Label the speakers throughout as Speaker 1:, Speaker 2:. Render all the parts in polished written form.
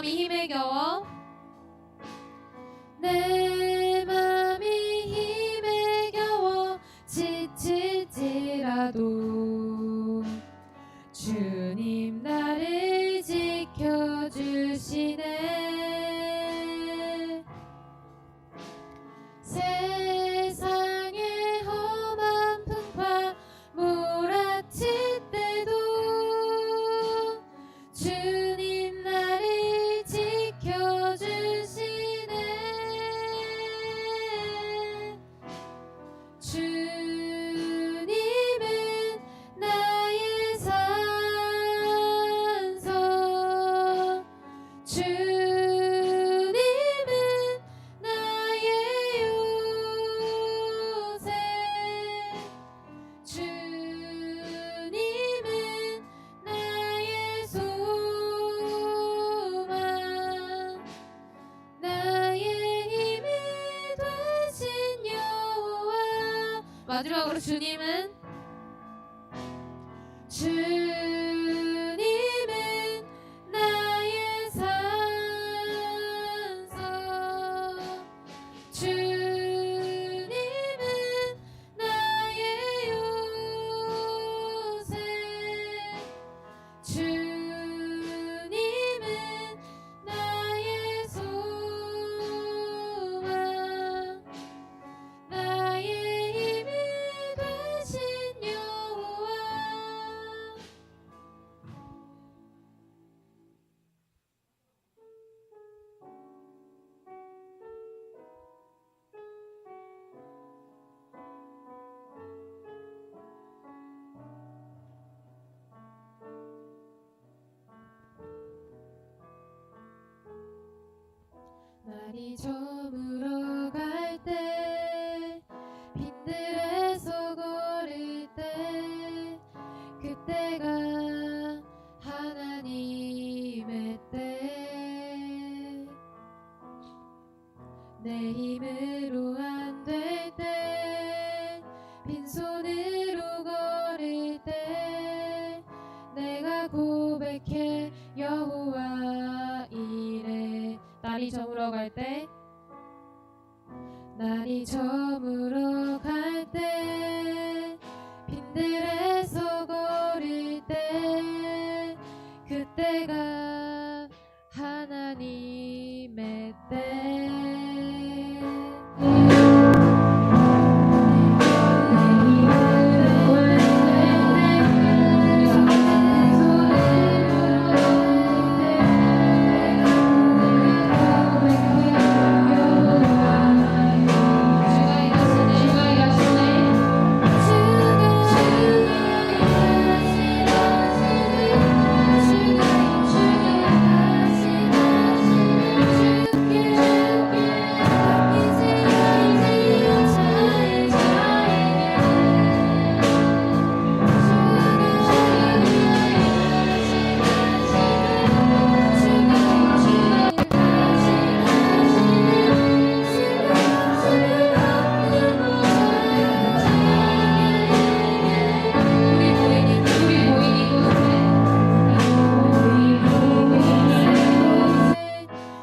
Speaker 1: 마음이 힘에 겨워
Speaker 2: 내 맘이 힘에 겨워 지칠지라도 주님 나를 지켜주시네. 세상의 험한 풍파 몰아칠 때도 주님 나를 지켜주시네. 주님은 나의 산성, 주님은 나의 요새, 주님은 나의 소망, 나의 힘이 되신 여호와. 마지막으로 주님은 나의 산성, 주님은 나의 요새, 주님은 나의 소망, 나의 힘이 되신 여호와. 날이 저물어 갈 때, 빈들에서 걸을 때, 그때가 하나님의 때. 내 힘으로 안 될 때, 빈손으로 걸을 때, 내가 고백해 여호와 이래. 날이 저물어 갈 때, 날이 저물어 갈 때, 빈들에서 걸을 때, 그때가 하나님의 때.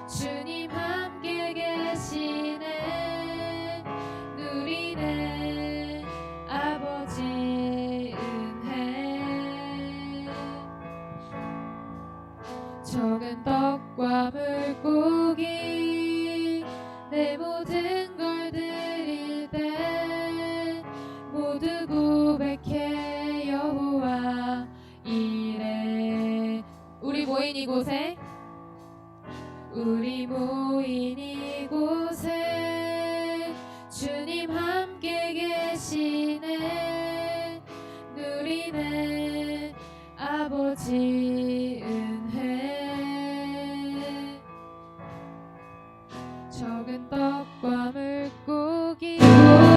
Speaker 2: 주님 함께 계시네. 누리네 아버지 은혜. 적은 떡과 물고기 내 모든 걸 드릴 때, 모두 고백해 여호와 이래. 우리 모인 이곳에, 우리 모인 이곳에 주님 함께 계시네. 누리네 아버지 은혜. 적은 떡과 물고기 주가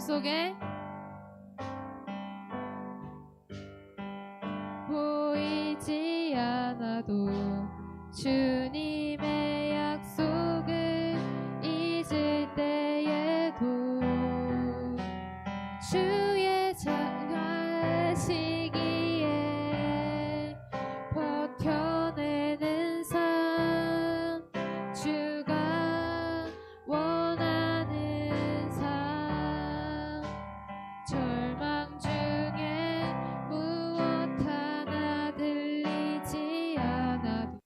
Speaker 2: 속에 보이지 않아도 주님의 약속을 잊을 때에도 주의 자가시기에 버텨내는 삶 주가 원하는 삶 절망 중에 무엇 하나 들리지 않아도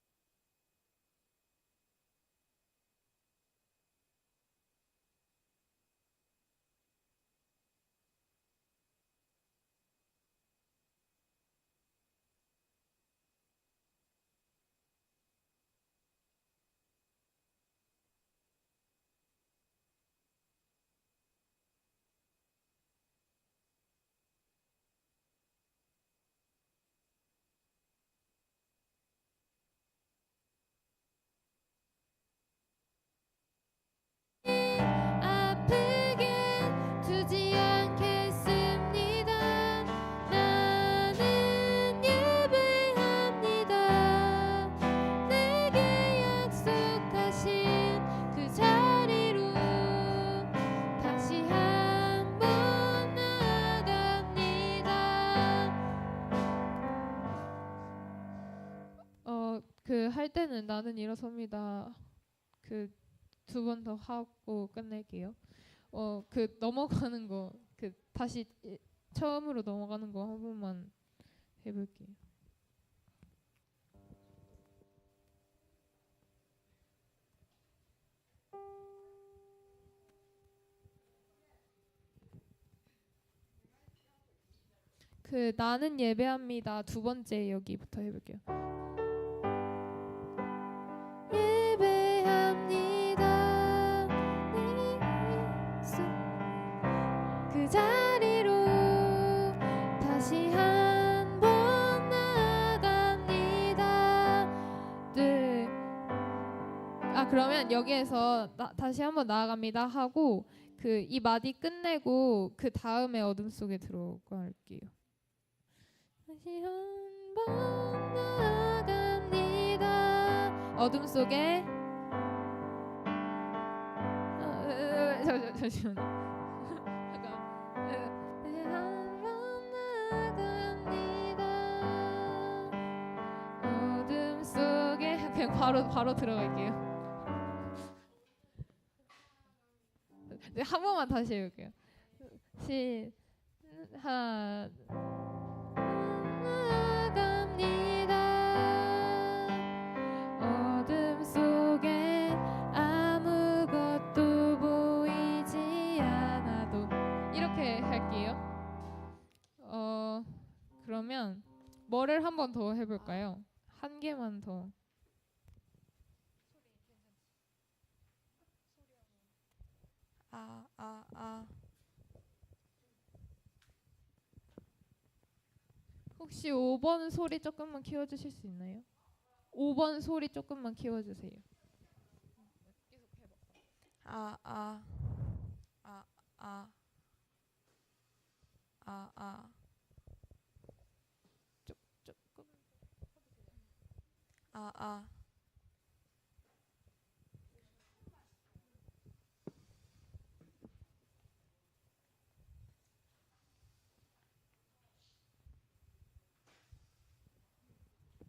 Speaker 2: 아프게 두지 않겠습니다. 나는 예배합니다. 내게 약속하신 그 자리로 다시 한번 나아갑니다. 그 할 때는 나는 일어섭니다. 그 두 번 더 하고 끝낼게요. 그 넘어가는 거, 그 다시 처음으로 넘어가는 거 한 번만 해볼게요. 그 나는 예배합니다. 두 번째 여기부터 해볼게요. 예배합니다. 그 자리로 다시 한번 나아갑니다. 네. 그러면 여기에서 다시 한번 나아갑니다 하고 그 이 마디 끝내고 그 다음에 어둠 속에 들어갈게요. 다시 한번 나아갑니다. 어둠 속에 잠시만요. 다시 한번 나아갑니다. 어둠 속에 그냥 바로 들어갈게요. 네, 한 번만 다시 해볼게요. 하나 나아갑니다. 어둠 속에 아무것도 보이지 않아도 이렇게 할게요. 그러면 뭐를 한 번 더 해볼까요? 한 개만 더. 혹시 5번 소리 조금만 키워주실 수 있나요? 5번 소리 조금만 키워주세요. 조금.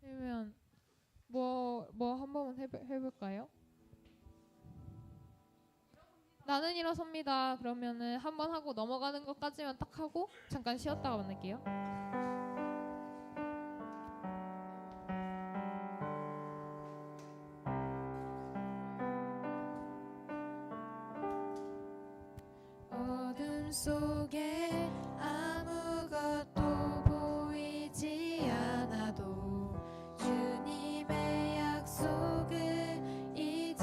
Speaker 2: 그러면 뭐 한 번만 해볼까요? 나는 일어섭니다. 그러면은 한 번 하고 넘어가는 것까지만 딱 하고 잠깐 쉬었다가 만날게요. 어둠 속에 아무것도 보이지 않아도 주님의 약속을 잊을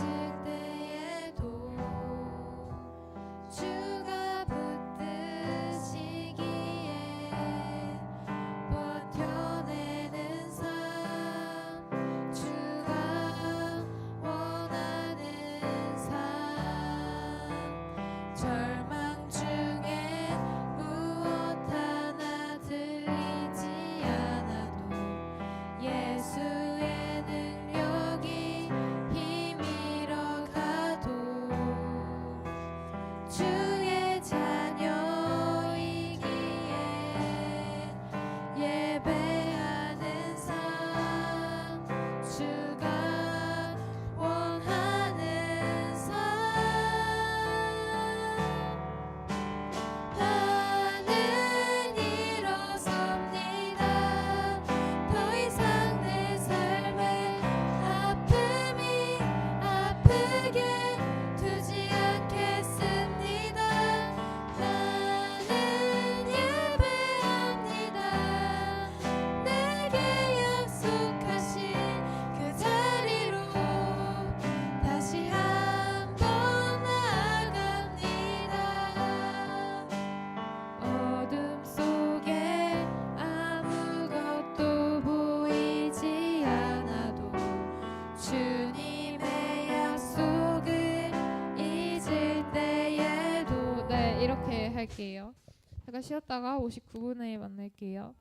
Speaker 2: 때에도 주가 붙드시기에 버텨내는 삶 주가 원하는 삶 절망 중에 할게요. 잠깐 쉬었다가 59분에 만날게요.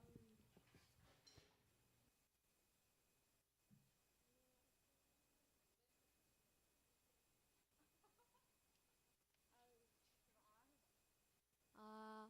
Speaker 1: 아,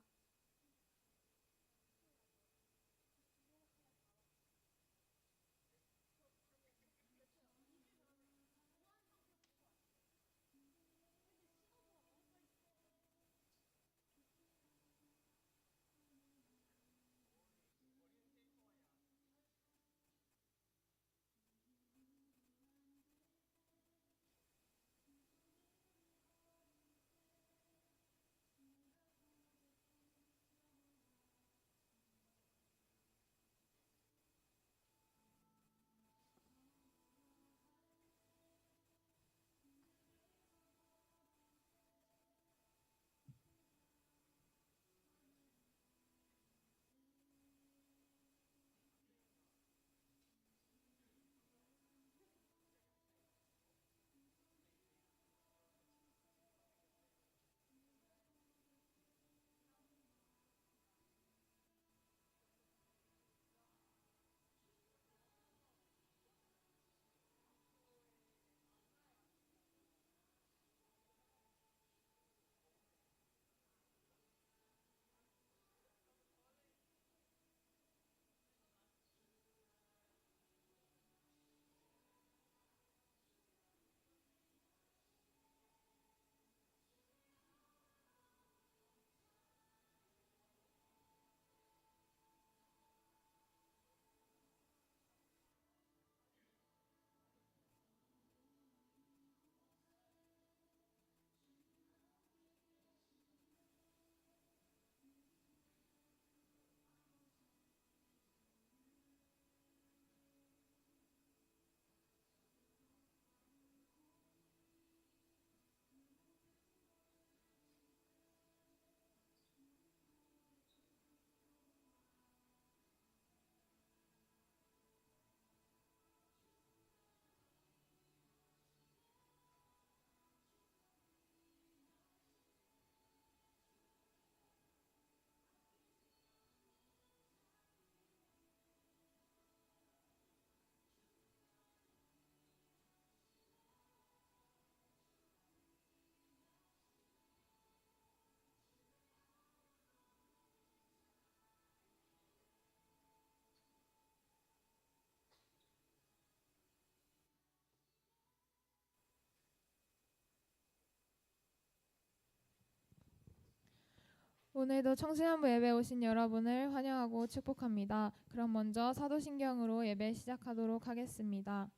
Speaker 2: 오늘도 청소년부 예배 오신 여러분을 환영하고 축복합니다. 그럼 먼저 사도신경으로 예배 시작하도록 하겠습니다.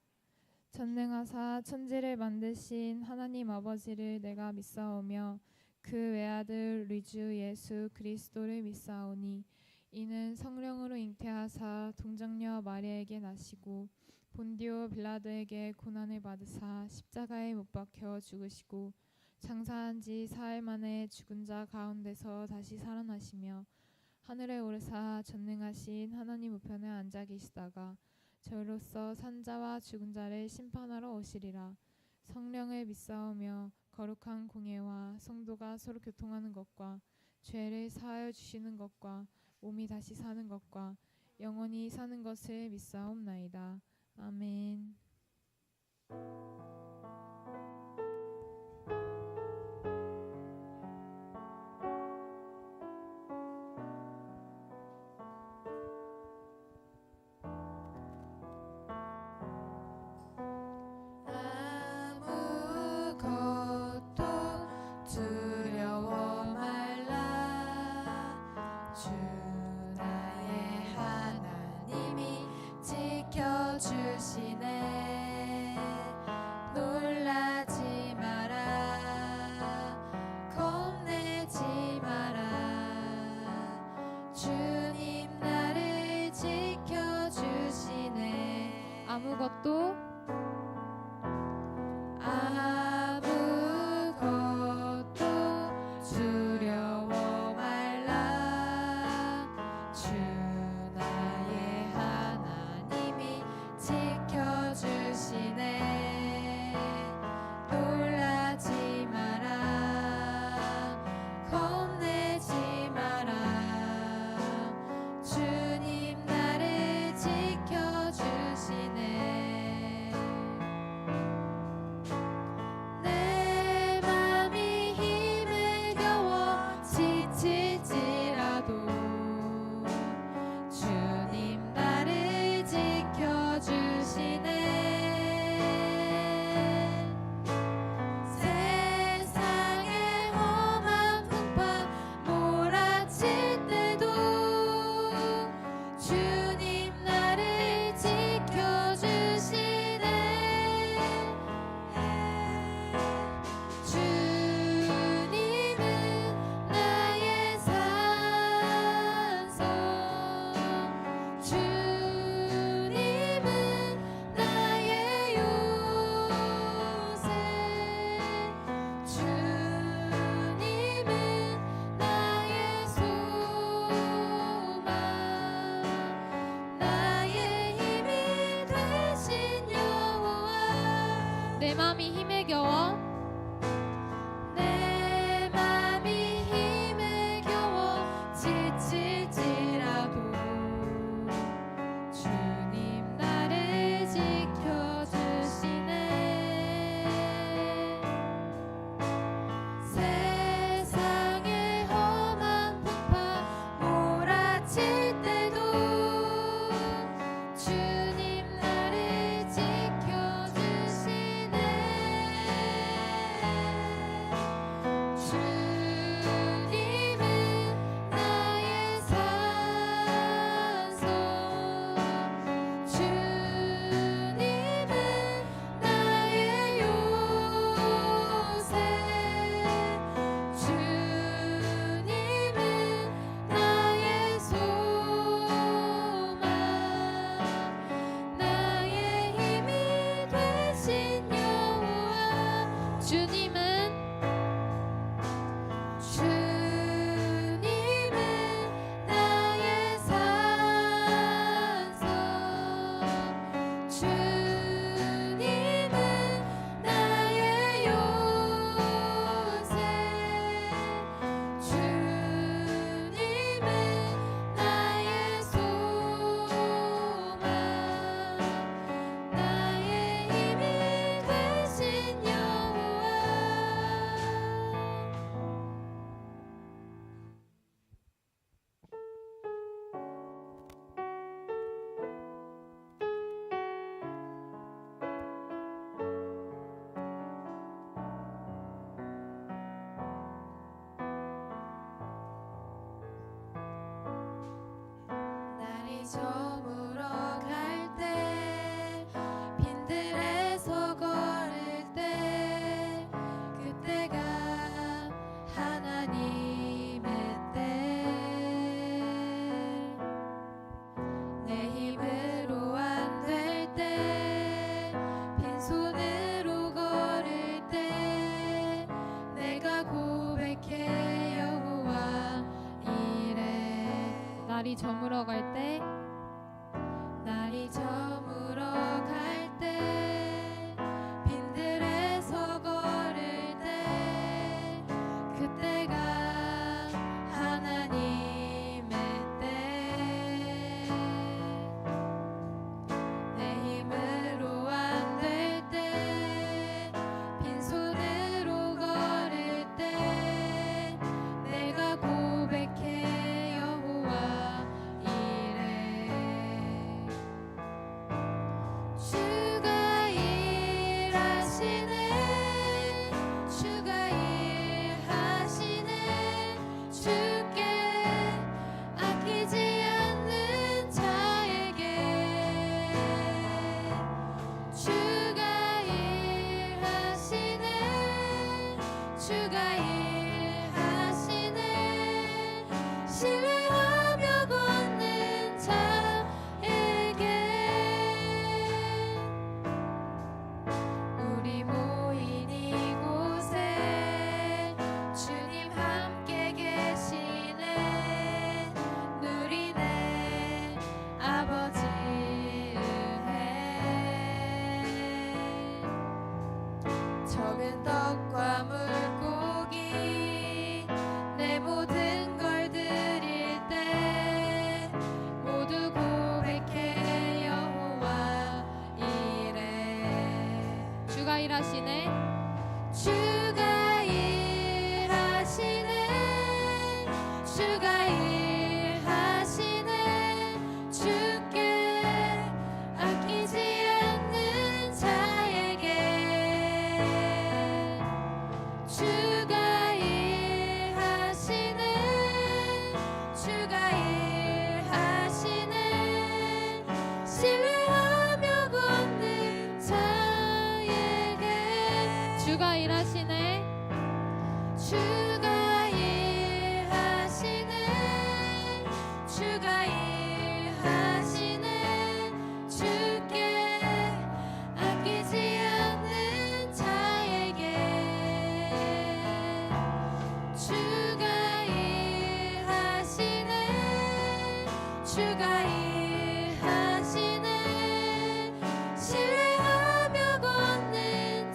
Speaker 2: 전능하사 천지를 만드신 하나님 아버지를 내가 믿사오며 그 외아들 우리 주 예수 그리스도를 믿사오니 이는 성령으로 잉태하사 동정녀 마리아에게 나시고 본디오 빌라도에게 고난을 받으사 십자가에 못 박혀 죽으시고 장사한 지 사흘 만에 죽은 자 가운데서 다시 살아나시며 하늘에 오르사 전능하신 하나님 우편에 앉아 계시다가 저로서 산자와 죽은 자를 심판하러 오시리라. 성령을 믿사오며 거룩한 공예와 성도가 서로 교통하는 것과 죄를 사하여 주시는 것과 몸이 다시 사는 것과 영원히 사는 것을 믿사옵나이다. 아멘.
Speaker 3: 아무것도 두려워 말라. 주 나의 하나님이 지켜주시네.
Speaker 2: 내 맘이 힘에 겨워
Speaker 3: 내 맘이 힘에 겨워 지칠지라도 주님 나를 지켜주시네. 세상의 험한 풍파 몰아칠 때도 주님 나를 지켜주시네. 주님은 나의 산소, 주님은 나의 요새, 주님은 나의 소망, 나의 힘이 되신 여호와. 주님은 나의 산소, 주님은 나의 요새, 주님은 나의 소망, 나의 힘이 되신 여호와. 날이 저물어 갈 때, 빈들에서 걸을 때, 그때가 하나님의 때. 내 힘으로 안 될 때, 빈손으로 걸을 때, 내가 고백해 여호와 이래.
Speaker 2: 날이 저물어 갈 때
Speaker 3: 날이 저물어 갈 때, 빈들에서 걸을 때, 그때가 하나님의 때. 내 힘으로 안 될 때, 빈손으로 걸을 때, 내가 고백해 여호와 이래. 주가 일하시네, 주가 일하시네, 주께 아끼지 않는 자에게. 주가 일하시네, 주가 일하시네, 신뢰하며 걷는 자에게. 우리 모인 이곳에 주님 함께 계시네. 누리네 아버지 은혜. 적은 떡과 물고기, 내 모든 걸 드릴 때, 모두 고백해 여호와 이래.
Speaker 2: 주가 일하시네
Speaker 3: 주가 일하시네, 주가 일하시네, 주께 아끼지 않는 자에게. 주가 일하시네, 주가 일하시네, 신뢰하며 걷는 자에게. 주가 일하시네, 주가 일하시네, 주가 일하시네, 주께 아끼지 않는 자에게. 주가 일하시네, 주가 일하시네, 신뢰하며 걷는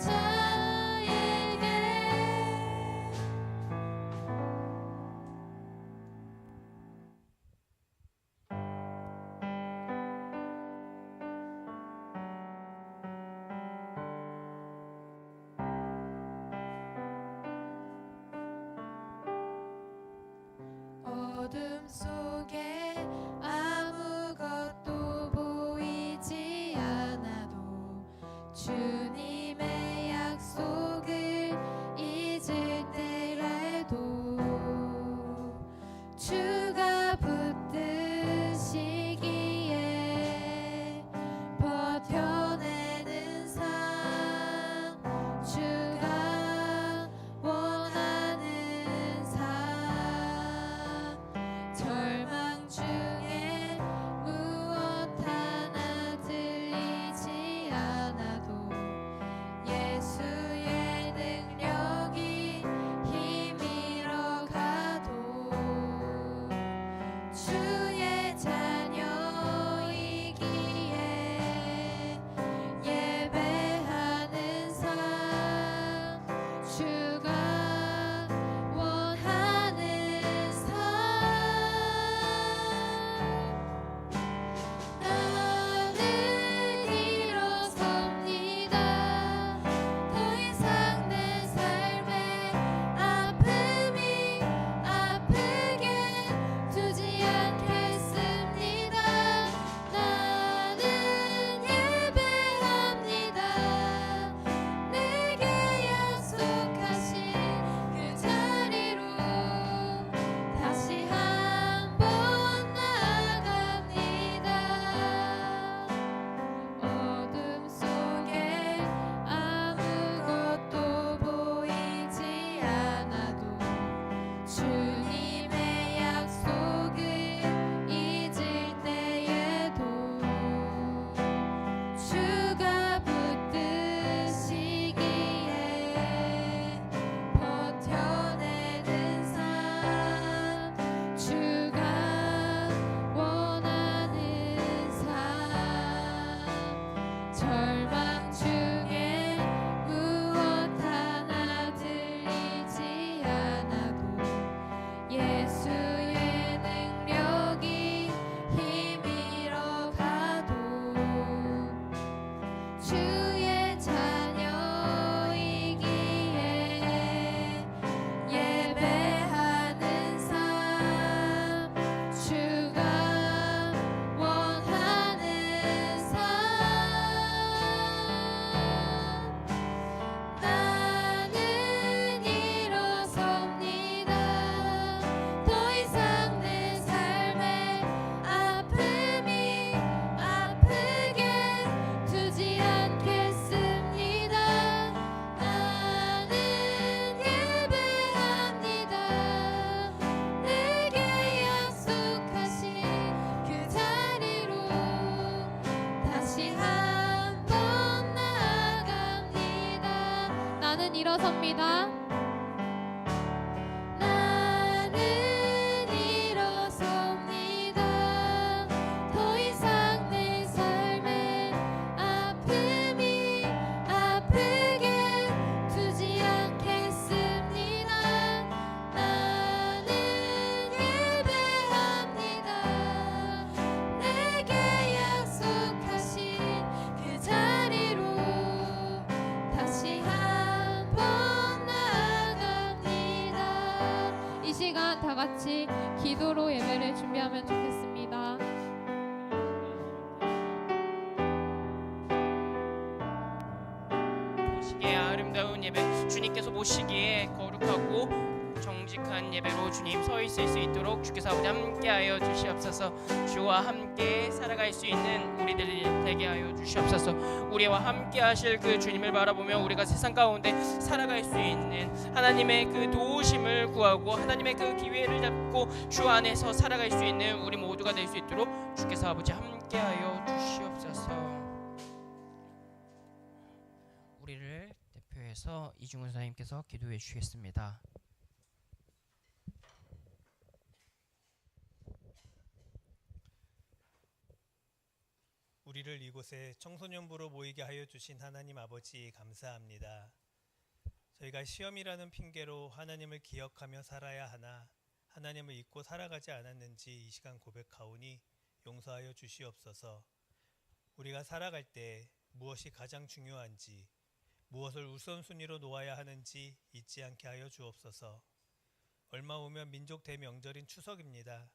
Speaker 3: 어둠 속에 아무것도 보이지 않아도 주님의 약속을 잊을 때라도 주가 붙드시기에 버텨내는 삶 주가 원하는 삶 절망 중에 무엇 하나 들리지 않아도 예수의 능력이 힘이러 가도 주의 자녀이기에 예배하는 삶 주가 원하는 삶 나는 일어섭니다 더 이상 내 삶에 아픔이 아프게 두지 않겠습니다 나는 예배합니다 내게 약속하신 그 자리로 다시 한번 나아갑니다 어둠 속에 아무것도 보이지 않아도 주님의 약속을 잊을 때에도 주가 붙드시기에 버텨내는 삶 주가 원하는 삶 절망 중에 무엇 하나 들리지 않아도 예수의 능력이 힘이러 가도 주의 자녀이기에 예배하는 삶 주가 원하는 삶 나는 일어섭니다 더 이상 내 삶에 아픔이 아프게 두지 않겠습니다 나는 예배합니다 내게 약속하신 그 자리로 다시 한번 나아갑니다 나는 일어섭니다 나는 일어섭니다 더 이상 내 삶에 아픔이 아프게 두지 않겠습니다 나는 예배합니다 내게 약속하신 그 자리로 다시 한번 나아갑니다 이 시간 다 같이 기도로 예배를 준비하면 좋겠습니다
Speaker 1: 시기에 아름다운 예배 주님께서 보시기에 거룩하고 정직한 예배로 주님 서 있을 수 있도록 주께서 아버지 함께하여 주시옵소서 주와 함께 살아갈 수 있는 우리들이 되게 하여 주시옵소서 우리와 함께 하실 그 주님을 바라보며 우리가 세상 가운데 살아갈 수 있는 하나님의 그 도우심을 구하고 하나님의 그 기회를 잡고 주 안에서 살아갈 수 있는 우리 모두가 될 수 있도록 주께서 아버지 함께하여 주시옵소서 우리를 대표해서 이중훈 선생님께서 기도해 주시겠습니다.
Speaker 4: 우리를 이곳에 청소년부로 모이게 하여 주신 하나님 아버지 감사합니다. 저희가 시험이라는 핑계로 하나님을 기억하며 살아야 하나 하나님을 잊고 살아가지 않았는지 이 시간 고백하오니 용서하여 주시옵소서. 우리가 살아갈 때 무엇이 가장 중요한지 무엇을 우선순위로 놓아야 하는지 잊지 않게 하여 주옵소서. 얼마 후면 민족 대명절인 추석입니다.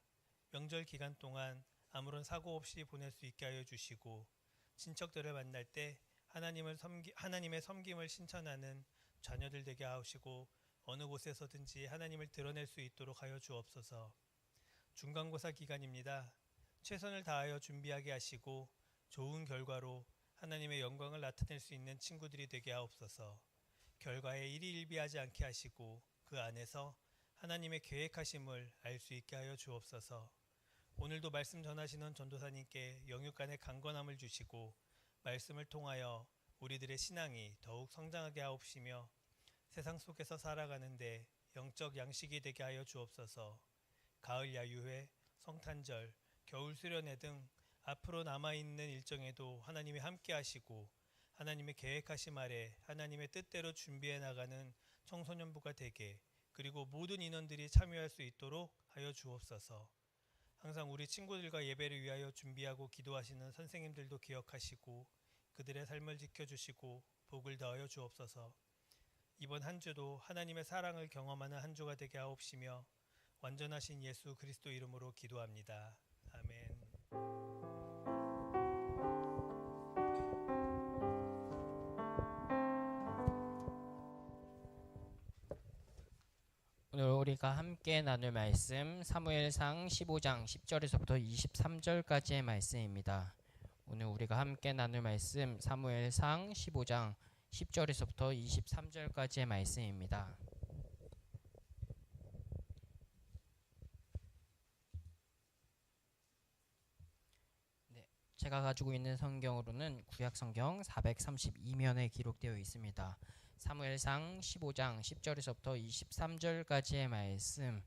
Speaker 4: 명절 기간 동안 아무런 사고 없이 보낼 수 있게 하여 주시고 친척들을 만날 때 하나님의 섬김을 신천하는 자녀들 되게 하시고 어느 곳에서든지 하나님을 드러낼 수 있도록 하여 주옵소서. 중간고사 기간입니다. 최선을 다하여 준비하게 하시고 좋은 결과로 하나님의 영광을 나타낼 수 있는 친구들이 되게 하옵소서. 결과에 일희일비하지 않게 하시고 그 안에서 하나님의 계획하심을 알 수 있게 하여 주옵소서. 오늘도 말씀 전하시는 전도사님께 영육간의 강건함을 주시고 말씀을 통하여 우리들의 신앙이 더욱 성장하게 하옵시며 세상 속에서 살아가는데 영적 양식이 되게 하여 주옵소서. 가을 야유회, 성탄절, 겨울 수련회 등 앞으로 남아있는 일정에도 하나님이 함께 하시고 하나님의 계획하심 아래 하나님의 뜻대로 준비해 나가는 청소년부가 되게 그리고 모든 인원들이 참여할 수 있도록 하여 주옵소서. 항상 우리 친구들과 예배를 위하여 준비하고 기도하시는 선생님들도 기억하시고 그들의 삶을 지켜주시고 복을 더하여 주옵소서. 이번 한 주도 하나님의 사랑을 경험하는 한 주가 되게 하옵시며 완전하신 예수 그리스도 이름으로 기도합니다. 아멘.
Speaker 1: 오늘 우리가 함께 나눌 말씀 사무엘상 15장 10절에서부터 23절까지의 말씀입니다. 오늘 우리가 함께 나눌 말씀 사무엘상 15장 10절에서부터 23절까지의 말씀입니다. 제가 가지고 있는 성경으로는 구약 성경 432면에 기록되어 있습니다. 사무엘상 15장 10절에서부터 23절까지의 말씀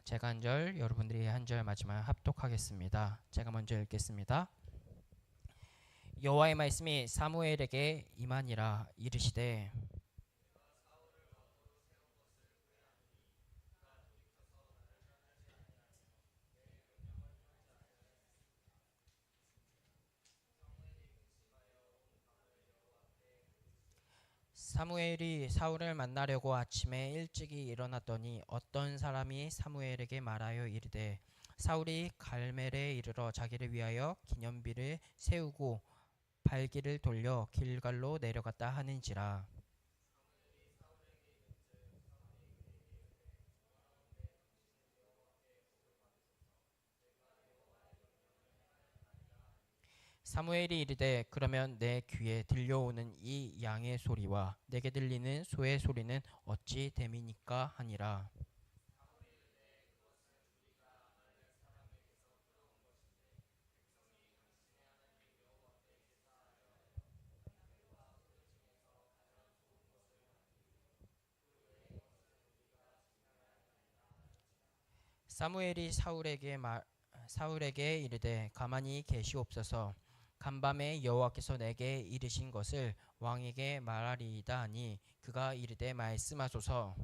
Speaker 1: 제가 한 절, 여러분들이 한 절 마지막 합독하겠습니다. 제가 먼저 읽겠습니다. 여호와의 말씀이 사무엘에게 임하니라. 이르시되 사무엘이 사울을 만나려고 아침에 일찍이 일어났더니 어떤 사람이 사무엘에게 말하여 이르되 사울이 갈멜에 이르러 자기를 위하여 기념비를 세우고 발길을 돌려 길갈로 내려갔다 하는지라. 사무엘이 이르되 그러면 내 귀에 들려오는 이 양의 소리와 내게 들리는 소의 소리는 어찌 됨이니까 하니라. 사무엘이 사울에게 이르되 가만히 계시옵소서. 간밤에 여호와께서 내게 이르신 것을 왕에게 말하리이다 하니 그가 이르되 말씀하소서.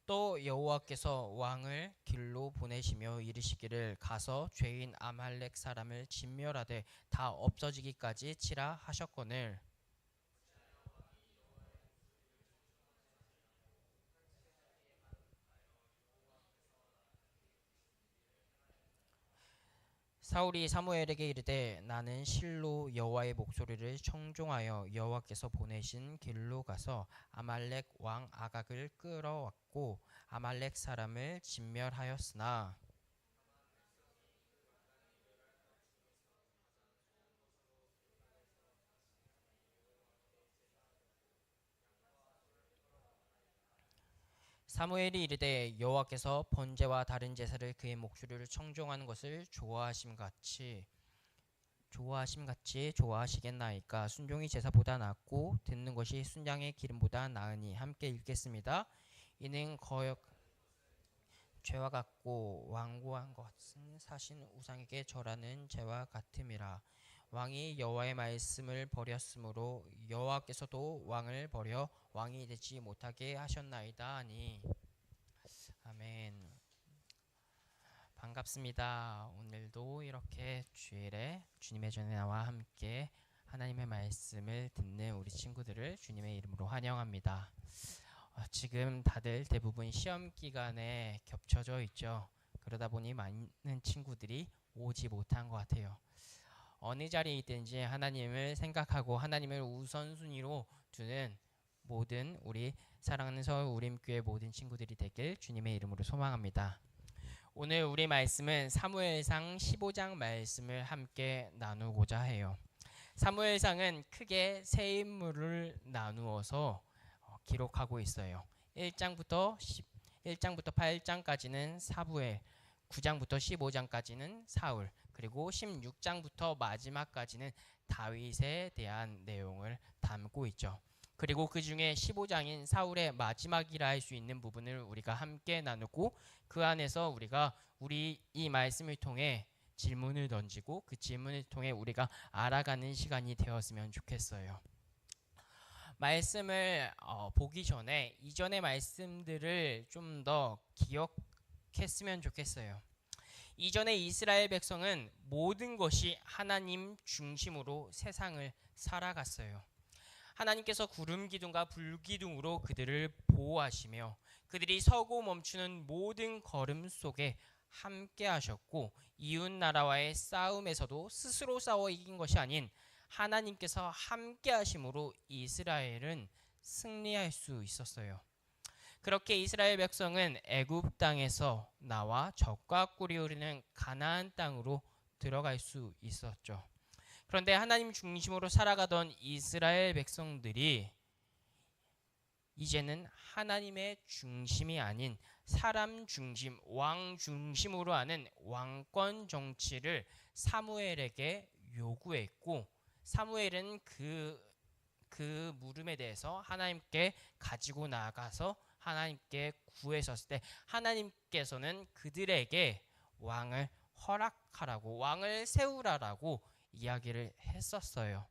Speaker 1: 또 여호와께서 왕을 길로 보내시며 이르시기를 가서 죄인 아말렉 사람을 진멸하되 다 없어지기까지 치라 하셨거늘 사울이 사무엘에게 이르되 나는 실로 여호와의 목소리를 청종하여 여호와께서 보내신 길로 가서 아말렉 왕 아각을 끌어왔고 아말렉 사람을 진멸하였으나 사무엘이 이르되 여호와께서 번제와 다른 제사를 그의 목소리를 청종하는 것을 좋아하심같이 좋아하시겠나이까. 순종이 제사보다 낫고 듣는 것이 순양의 기름보다 나으니. 함께 읽겠습니다. 이는 거역 죄와 같고 완고한 것은 사신 우상에게 절하는 죄와 같음이라. 왕이 여호와의 말씀을 버렸으므로 여호와께서도 왕을 버려 왕이 되지 못하게 하셨나이다 하니. 아멘. 반갑습니다. 오늘도 이렇게 주일에 주님의 전에 나와 함께 하나님의 말씀을 듣는 우리 친구들을 주님의 이름으로 환영합니다. 지금 다들 대부분 시험 기간에 겹쳐져 있죠. 그러다 보니 많은 친구들이 오지 못한 것 같아요. 어느 자리에 있든지 하나님을 생각하고 하나님을 우선순위로 두는 모든 우리 사랑하는 서울 우림교회 모든 친구들이 되길 주님의 이름으로 소망합니다. 오늘 우리 말씀은 사무엘상 15장 말씀을 함께 나누고자 해요. 사무엘상은 크게 세 인물을 나누어서 기록하고 있어요. 1장부터 8장까지는 사무엘, 9장부터 15장까지는 사울, 그리고 16장부터 마지막까지는 다윗에 대한 내용을 담고 있죠. 그리고 그 중에 15장인 사울의 마지막이라 할 수 있는 부분을 우리가 함께 나누고 그 안에서 우리가 이 말씀을 통해 질문을 던지고 그 질문을 통해 우리가 알아가는 시간이 되었으면 좋겠어요. 말씀을 보기 전에 이전의 말씀들을 좀 더 기억했으면 좋겠어요. 이전에 이스라엘 백성은 모든 것이 하나님 중심으로 세상을 살아갔어요. 하나님께서 구름 기둥과 불 기둥으로 그들을 보호하시며 그들이 서고 멈추는 모든 걸음 속에 함께 하셨고 이웃 나라와의 싸움에서도 스스로 싸워 이긴 것이 아닌 하나님께서 함께 하심으로 이스라엘은 승리할 수 있었어요. 그렇게 이스라엘 백성은 애굽 땅에서 나와 적과 꿀이 흐르는 가나안 땅으로 들어갈 수 있었죠. 그런데 하나님 중심으로 살아가던 이스라엘 백성들이 이제는 하나님의 중심이 아닌 사람 중심, 왕 중심으로 하는 왕권 정치를 사무엘에게 요구했고 사무엘은 그 물음에 대해서 하나님께 가지고 나가서 하나님께 구했었을 때 하나님께서는 그들에게 왕을 허락하라고 왕을 세우라라고 이야기를 했었어요.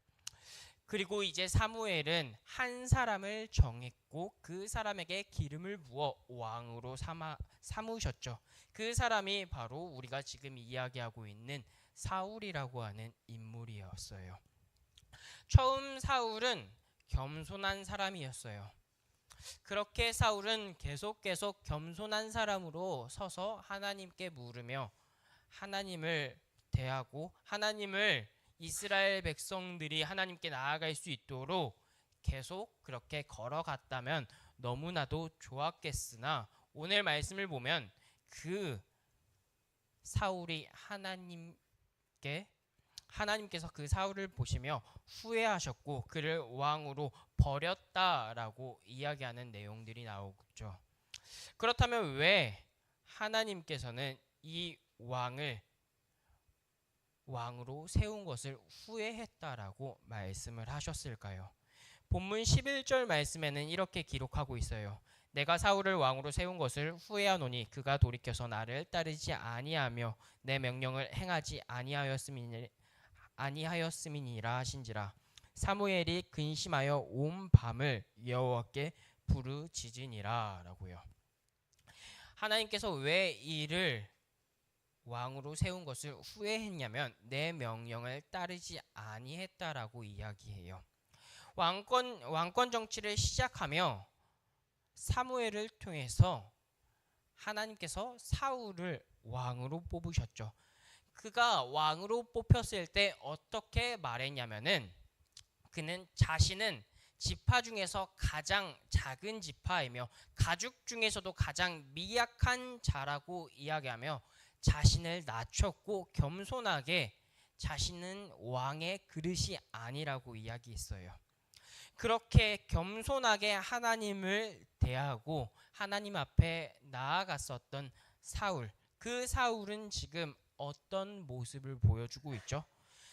Speaker 1: 그리고 이제 사무엘은 한 사람을 정했고 그 사람에게 기름을 부어 왕으로 삼으셨죠. 그 사람이 바로 우리가 지금 이야기하고 있는 사울이라고 하는 인물이었어요. 처음 사울은 겸손한 사람이었어요. 그렇게 사울은 계속 겸손한 사람으로 서서 하나님께 물으며 하나님을 대하고 하나님을 이스라엘 백성들이 하나님께 나아갈 수 있도록 계속 그렇게 걸어갔다면 너무나도 좋았겠으나 오늘 말씀을 보면 그 사울이 하나님께서 그 사울을 보시며 후회하셨고 그를 왕으로 버렸다라고 이야기하는 내용들이 나오죠. 그렇다면 왜 하나님께서는 이 왕을 왕으로 세운 것을 후회했다라고 말씀을 하셨을까요? 본문 11절 말씀에는 이렇게 기록하고 있어요. 내가 사울을 왕으로 세운 것을 후회하노니 그가 돌이켜서 나를 따르지 아니하며 내 명령을 행하지 아니하였음이니라 하신지라. 사무엘이 근심하여 온 밤을 여호와께 부르짖으니라 라고요. 하나님께서 왜 이를 왕으로 세운 것을 후회했냐면 내 명령을 따르지 아니했다라고 이야기해요. 왕권 정치를 시작하며 사무엘을 통해서 하나님께서 사울을 왕으로 뽑으셨죠. 그가 왕으로 뽑혔을 때 어떻게 말했냐면은 그는 자신은 지파 중에서 가장 작은 지파이며 가죽 중에서도 가장 미약한 자라고 이야기하며 자신을 낮췄고 겸손하게 자신은 왕의 그릇이 아니라고 이야기했어요. 그렇게 겸손하게 하나님을 대하고 하나님 앞에 나아갔었던 사울, 그 사울은 지금 어떤 모습을 보여주고 있죠?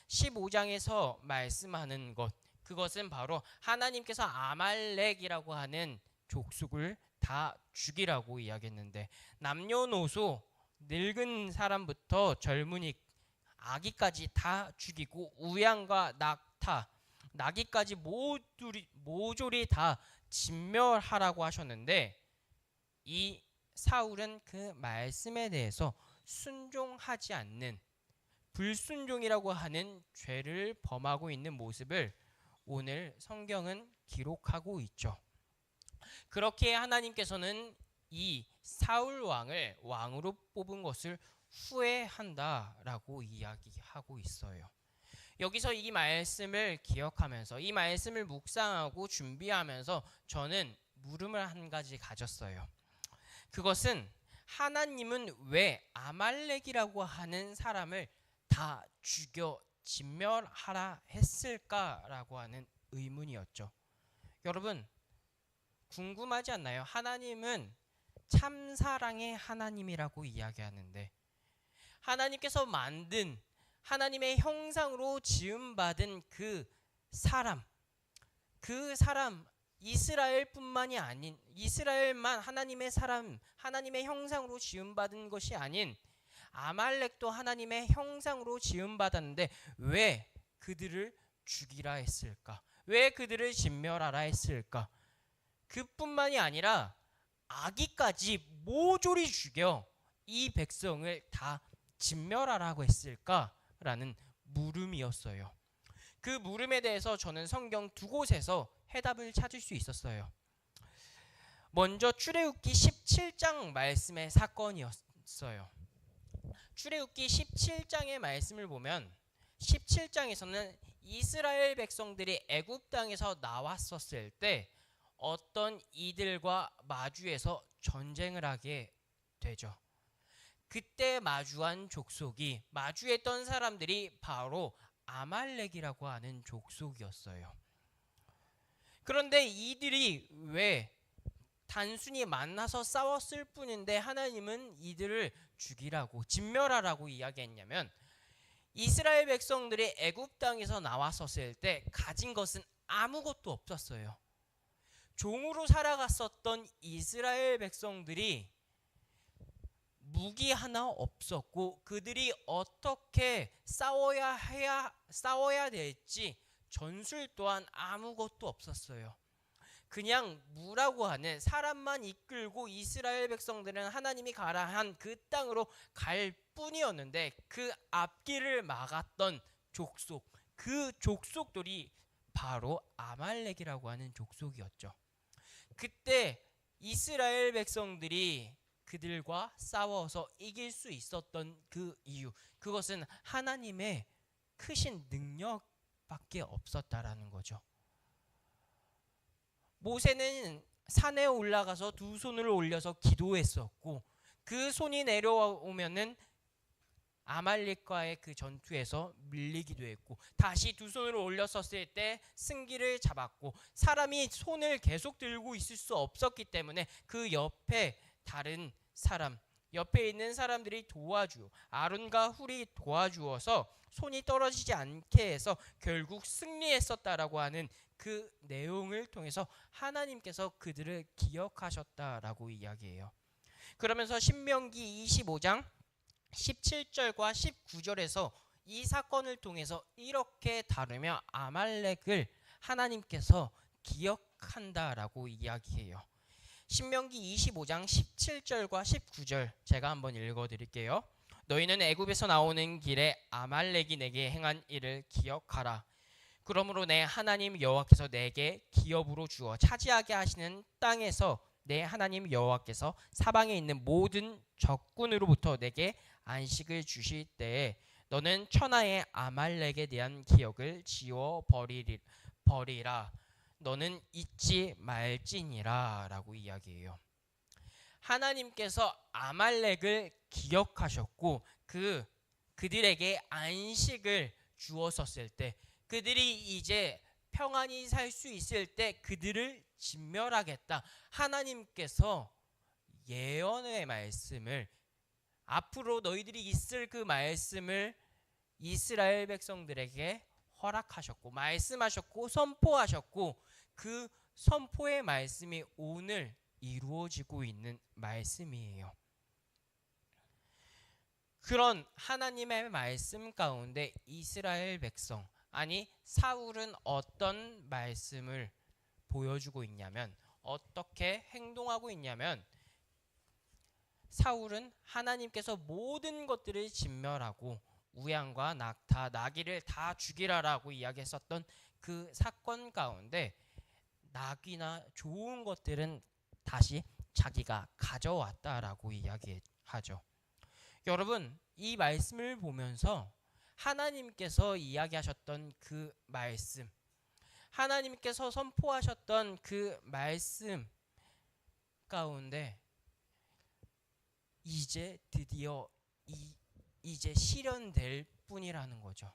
Speaker 1: 15장에서 말씀하는 그것은 바로 하나님께서 아말렉이라고 하는 족속을 다 죽이라고 이야기했는데 남녀노소 늙은 사람부터 젊은이 아기까지 다 죽이고 우양과 낙타 나귀까지 모조리 다 진멸하라고 하셨는데 이 사울은 그 말씀에 대해서 순종하지 않는 불순종이라고 하는 죄를 범하고 있는 모습을 오늘 성경은 기록하고 있죠. 그렇게 하나님께서는 이 사울 왕을 왕으로 뽑은 것을 후회한다라고 이야기하고 있어요. 여기서 이 말씀을 기억하면서 이 말씀을 묵상하고 준비하면서 저는 물음을 한 가지 가졌어요. 그것은 하나님은 왜 아말렉이라고 하는 사람을 다 죽여 진멸하라 했을까라고 하는 의문이었죠. 여러분 궁금하지 않나요? 하나님은 참사랑의 하나님이라고 이야기하는데 하나님께서 만든 하나님의 형상으로 지음받은 그 사람 이스라엘뿐만이 아닌 이스라엘만 하나님의 사람 하나님의 형상으로 지음받은 것이 아닌 아말렉도 하나님의 형상으로 지음받았는데 왜 그들을 죽이라 했을까? 왜 그들을 진멸하라 했을까? 그뿐만이 아니라 아기까지 모조리 죽여 이 백성을 다 진멸하라고 했을까라는 물음이었어요. 그 물음에 대해서 저는 성경 두 곳에서 해답을 찾을 수 있었어요. 먼저 출애굽기 17장 말씀의 사건이었어요. 출애굽기 17장의 말씀을 보면 17장에서는 이스라엘 백성들이 애굽 땅에서 나왔었을 때 어떤 이들과 마주해서 전쟁을 하게 되죠. 그때 마주한 족속이 마주했던 사람들이 바로 아말렉이라고 하는 족속이었어요. 그런데 이들이 왜 단순히 만나서 싸웠을 뿐인데 하나님은 이들을 죽이라고 진멸하라고 이야기했냐면 이스라엘 백성들이 애굽 땅에서 나왔었을 때 가진 것은 아무것도 없었어요. 종으로 살아갔었던 이스라엘 백성들이 무기 하나 없었고 그들이 어떻게 싸워야 될지 전술 또한 아무것도 없었어요. 그냥 무라고 하는 사람만 이끌고 이스라엘 백성들은 하나님이 가라 한 그 땅으로 갈 뿐이었는데 그 앞길을 막았던 족속, 그 족속들이 바로 아말렉이라고 하는 족속이었죠. 그때 이스라엘 백성들이 그들과 싸워서 이길 수 있었던 그 이유, 그것은 하나님의 크신 능력밖에 없었다라는 거죠. 모세는 산에 올라가서 두 손을 올려서 기도했었고 그 손이 내려오면은 아말렉과의 그 전투에서 밀리기도 했고 다시 두 손을 올렸었을 때 승기를 잡았고 사람이 손을 계속 들고 있을 수 없었기 때문에 그 옆에 다른 사람 옆에 있는 사람들이 아론과 훌이 도와주어서 손이 떨어지지 않게 해서 결국 승리했었다라고 하는 그 내용을 통해서 하나님께서 그들을 기억하셨다라고 이야기해요. 그러면서 신명기 25장 17절과 19절에서 이 사건을 통해서 이렇게 다루며 아말렉을 하나님께서 기억한다라고 이야기해요. 신명기 25장 17절과 19절 제가 한번 읽어드릴게요. 너희는 애굽에서 나오는 길에 아말렉이 내게 행한 일을 기억하라. 그러므로 내 하나님 여호와께서 내게 기업으로 주어 차지하게 하시는 땅에서 내 하나님 여호와께서 사방에 있는 모든 적군으로부터 내게 안식을 주실 때에 너는 천하의 아말렉에 대한 기억을 지워 버리라. 너는 잊지 말지니라 라고 이야기해요. 하나님께서 아말렉을 기억하셨고 그들에게 안식을 주었었을 때 그들이 이제 평안히 살 수 있을 때 그들을 진멸하겠다. 하나님께서 예언의 말씀을 앞으로 너희들이 있을 그 말씀을 이스라엘 백성들에게 허락하셨고 말씀하셨고 선포하셨고 그 선포의 말씀이 오늘 이루어지고 있는 말씀이에요. 그런 하나님의 말씀 가운데 이스라엘 백성 아니 사울은 어떤 말씀을 보여주고 있냐면 어떻게 행동하고 있냐면 사울은 하나님께서 모든 것들을 진멸하고 우양과 낙타, 나귀를 다 죽이라라고 이야기했었던 그 사건 가운데 나귀나 좋은 것들은 다시 자기가 가져왔다라고 이야기하죠. 여러분, 이 말씀을 보면서 하나님께서 이야기하셨던 그 말씀, 하나님께서 선포하셨던 그 말씀 가운데 이제 드디어 이제 실현될 뿐이라는 거죠.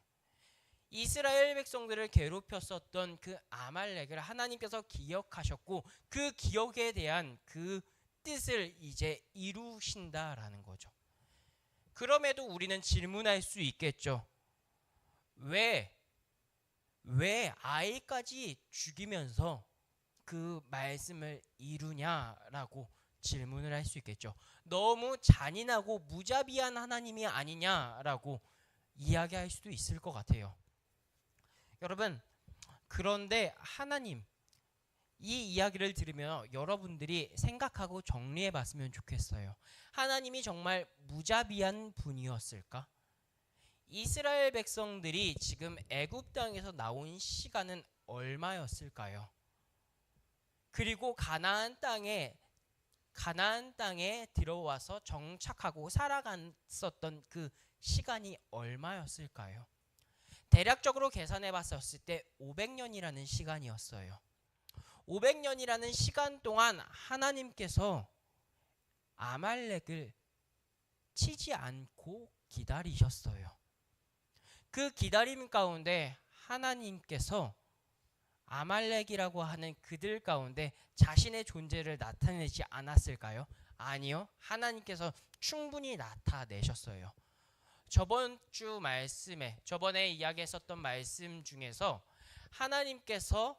Speaker 1: 이스라엘 백성들을 괴롭혔었던 그 아말렉을 하나님께서 기억하셨고 그 기억에 대한 그 뜻을 이제 이루신다라는 거죠. 그럼에도 우리는 질문할 수 있겠죠. 왜 아이까지 죽이면서 그 말씀을 이루냐라고 질문을 할 수 있겠죠. 너무 잔인하고 무자비한 하나님이 아니냐라고 이야기할 수도 있을 것 같아요. 여러분, 그런데 하나님, 이 이야기를 들으면 여러분들이 생각하고 정리해 봤으면 좋겠어요. 하나님이 정말 무자비한 분이었을까? 이스라엘 백성들이 지금 애굽 땅에서 나온 시간은 얼마였을까요? 그리고 가나안 땅에 들어와서 정착하고 살아갔었던 그 시간이 얼마였을까요? 대략적으로 계산해 봤었을 때 500년이라는 시간이었어요. 500년이라는 시간 동안 하나님께서 아말렉을 치지 않고 기다리셨어요. 그 기다림 가운데 하나님께서 아말렉이라고 하는 그들 가운데 자신의 존재를 나타내지 않았을까요? 아니요. 하나님께서 충분히 나타내셨어요. 저번에 이야기했었던 말씀 중에서 하나님께서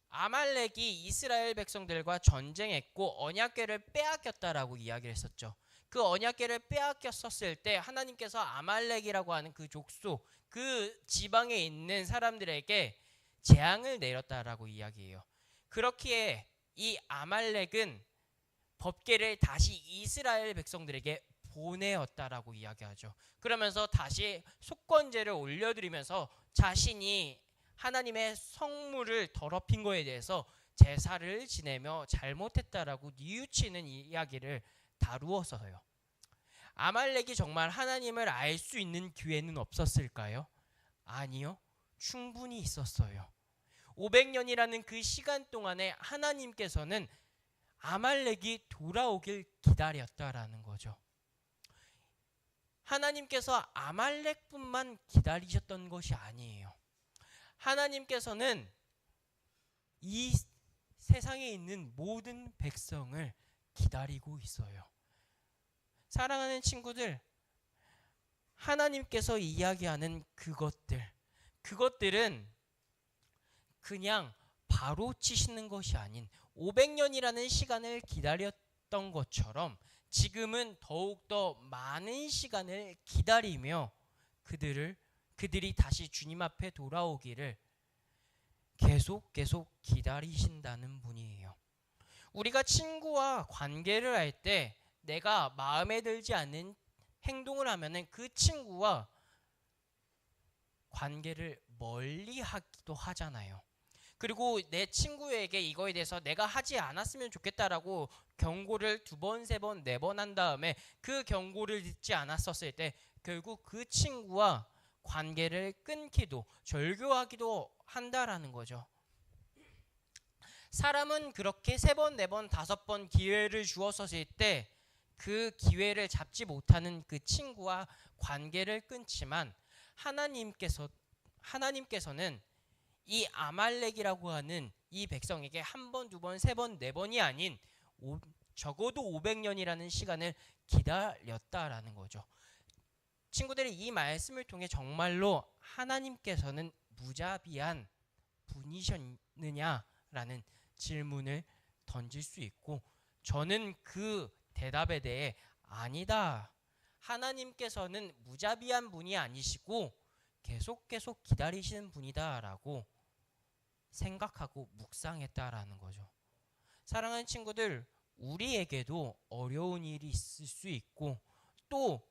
Speaker 1: 아말렉이 이스라엘 백성들과 전쟁했고 언약궤를 빼앗겼다라고 이야기를 했었죠. 그 언약궤를 빼앗겼었을 때 하나님께서 아말렉이라고 하는 그 족속, 그 지방에 있는 사람들에게 재앙을 내렸다라고 이야기해요. 그렇기에 이 아말렉은 법궤를 다시 이스라엘 백성들에게 보내었다라고 이야기하죠. 그러면서 다시 속건제를 올려드리면서 자신이 하나님의 성물을 더럽힌 거에 대해서 제사를 지내며 잘못했다라고 뉘우치는 이야기를 다루었어요. 아말렉이 정말 하나님을 알 수 있는 기회는 없었을까요? 아니요. 충분히 있었어요. 500년이라는 그 시간 동안에 하나님께서는 아말렉이 돌아오길 기다렸다라는 거죠. 하나님께서 아말렉뿐만 기다리셨던 것이 아니에요. 하나님께서는 이 세상에 있는 모든 백성을 기다리고 있어요. 사랑하는 친구들, 하나님께서 이야기하는 그것들은 그냥 바로 치시는 것이 아닌 500년이라는 시간을 기다렸던 것처럼 지금은 더욱더 많은 시간을 기다리며 그들이 다시 주님 앞에 돌아오기를 계속 기다리신다는 분이에요. 우리가 친구와 관계를 할 때 내가 마음에 들지 않는 행동을 하면은 그 친구와 관계를 멀리 하기도 하잖아요. 그리고 내 친구에게 이거에 대해서 내가 하지 않았으면 좋겠다라고 경고를 2번, 3번, 4번 한 다음에 그 경고를 듣지 않았었을 때 결국 그 친구와 관계를 끊기도 절교하기도 한다라는 거죠. 사람은 그렇게 3번, 4번, 5번 기회를 주었었을 때 그 기회를 잡지 못하는 그 친구와 관계를 끊지만 하나님께서는 이 아말렉이라고 하는 이 백성에게 1번, 2번, 3번, 4번이 아닌 적어도 500년이라는 시간을 기다렸다라는 거죠. 친구들이 이 말씀을 통해 정말로 하나님께서는 무자비한 분이셨느냐라는 질문을 던질 수 있고, 저는 그 대답에 대해 아니다. 하나님께서는 무자비한 분이 아니시고 계속 기다리시는 분이다라고 생각하고 묵상했다라는 거죠. 사랑하는 친구들, 우리에게도 어려운 일이 있을 수 있고, 또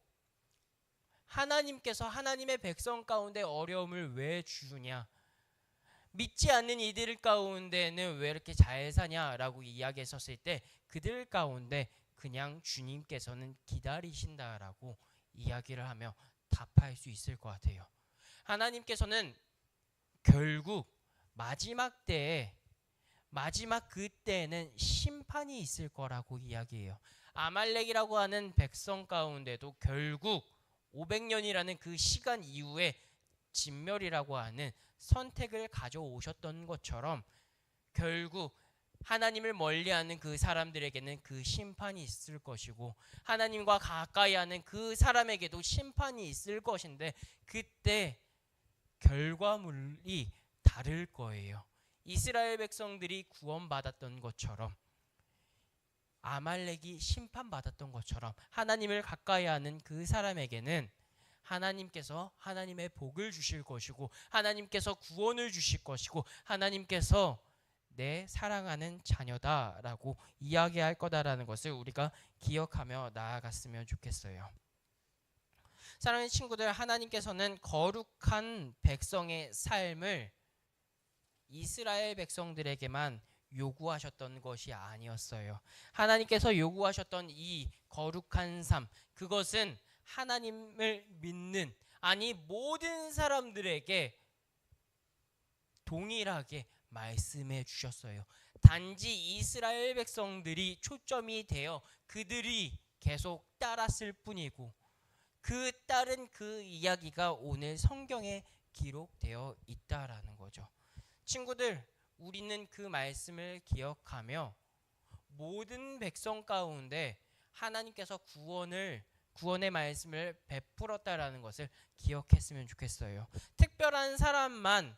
Speaker 1: 하나님께서 하나님의 백성 가운데 어려움을 왜 주냐, 믿지 않는 이들 가운데는 왜 이렇게 잘 사냐라고 이야기했었을 때 그들 가운데 그냥 주님께서는 기다리신다라고 이야기를 하며 답할 수 있을 것 같아요. 하나님께서는 결국 마지막 때에, 마지막 그때에는 심판이 있을 거라고 이야기해요. 아말렉이라고 하는 백성 가운데도 결국 500년이라는 그 시간 이후에 진멸이라고 하는 선택을 가져오셨던 것처럼 결국 하나님을 멀리하는 그 사람들에게는 그 심판이 있을 것이고, 하나님과 가까이 하는 그 사람에게도 심판이 있을 것인데, 그때 결과물이 다를 거예요. 이스라엘 백성들이 구원받았던 것처럼, 아말렉이 심판받았던 것처럼, 하나님을 가까이 하는 그 사람에게는 하나님께서 하나님의 복을 주실 것이고, 하나님께서 구원을 주실 것이고, 하나님께서 내 사랑하는 자녀다라고 이야기할 거다라는 것을 우리가 기억하며 나아갔으면 좋겠어요. 사랑하는 친구들, 하나님께서는 거룩한 백성의 삶을 이스라엘 백성들에게만 요구하셨던 것이 아니었어요. 하나님께서 요구하셨던 이 거룩한 삶, 그것은 하나님을 믿는, 아니 모든 사람들에게 동일하게 말씀해 주셨어요. 단지 이스라엘 백성들이 초점이 되어 그들이 계속 따랐을 뿐이고, 그 따른 그 이야기가 오늘 성경에 기록되어 있다라는 거죠. 친구들, 우리는 그 말씀을 기억하며 모든 백성 가운데 하나님께서 구원의 말씀을 베풀었다라는 것을 기억했으면 좋겠어요. 특별한 사람만,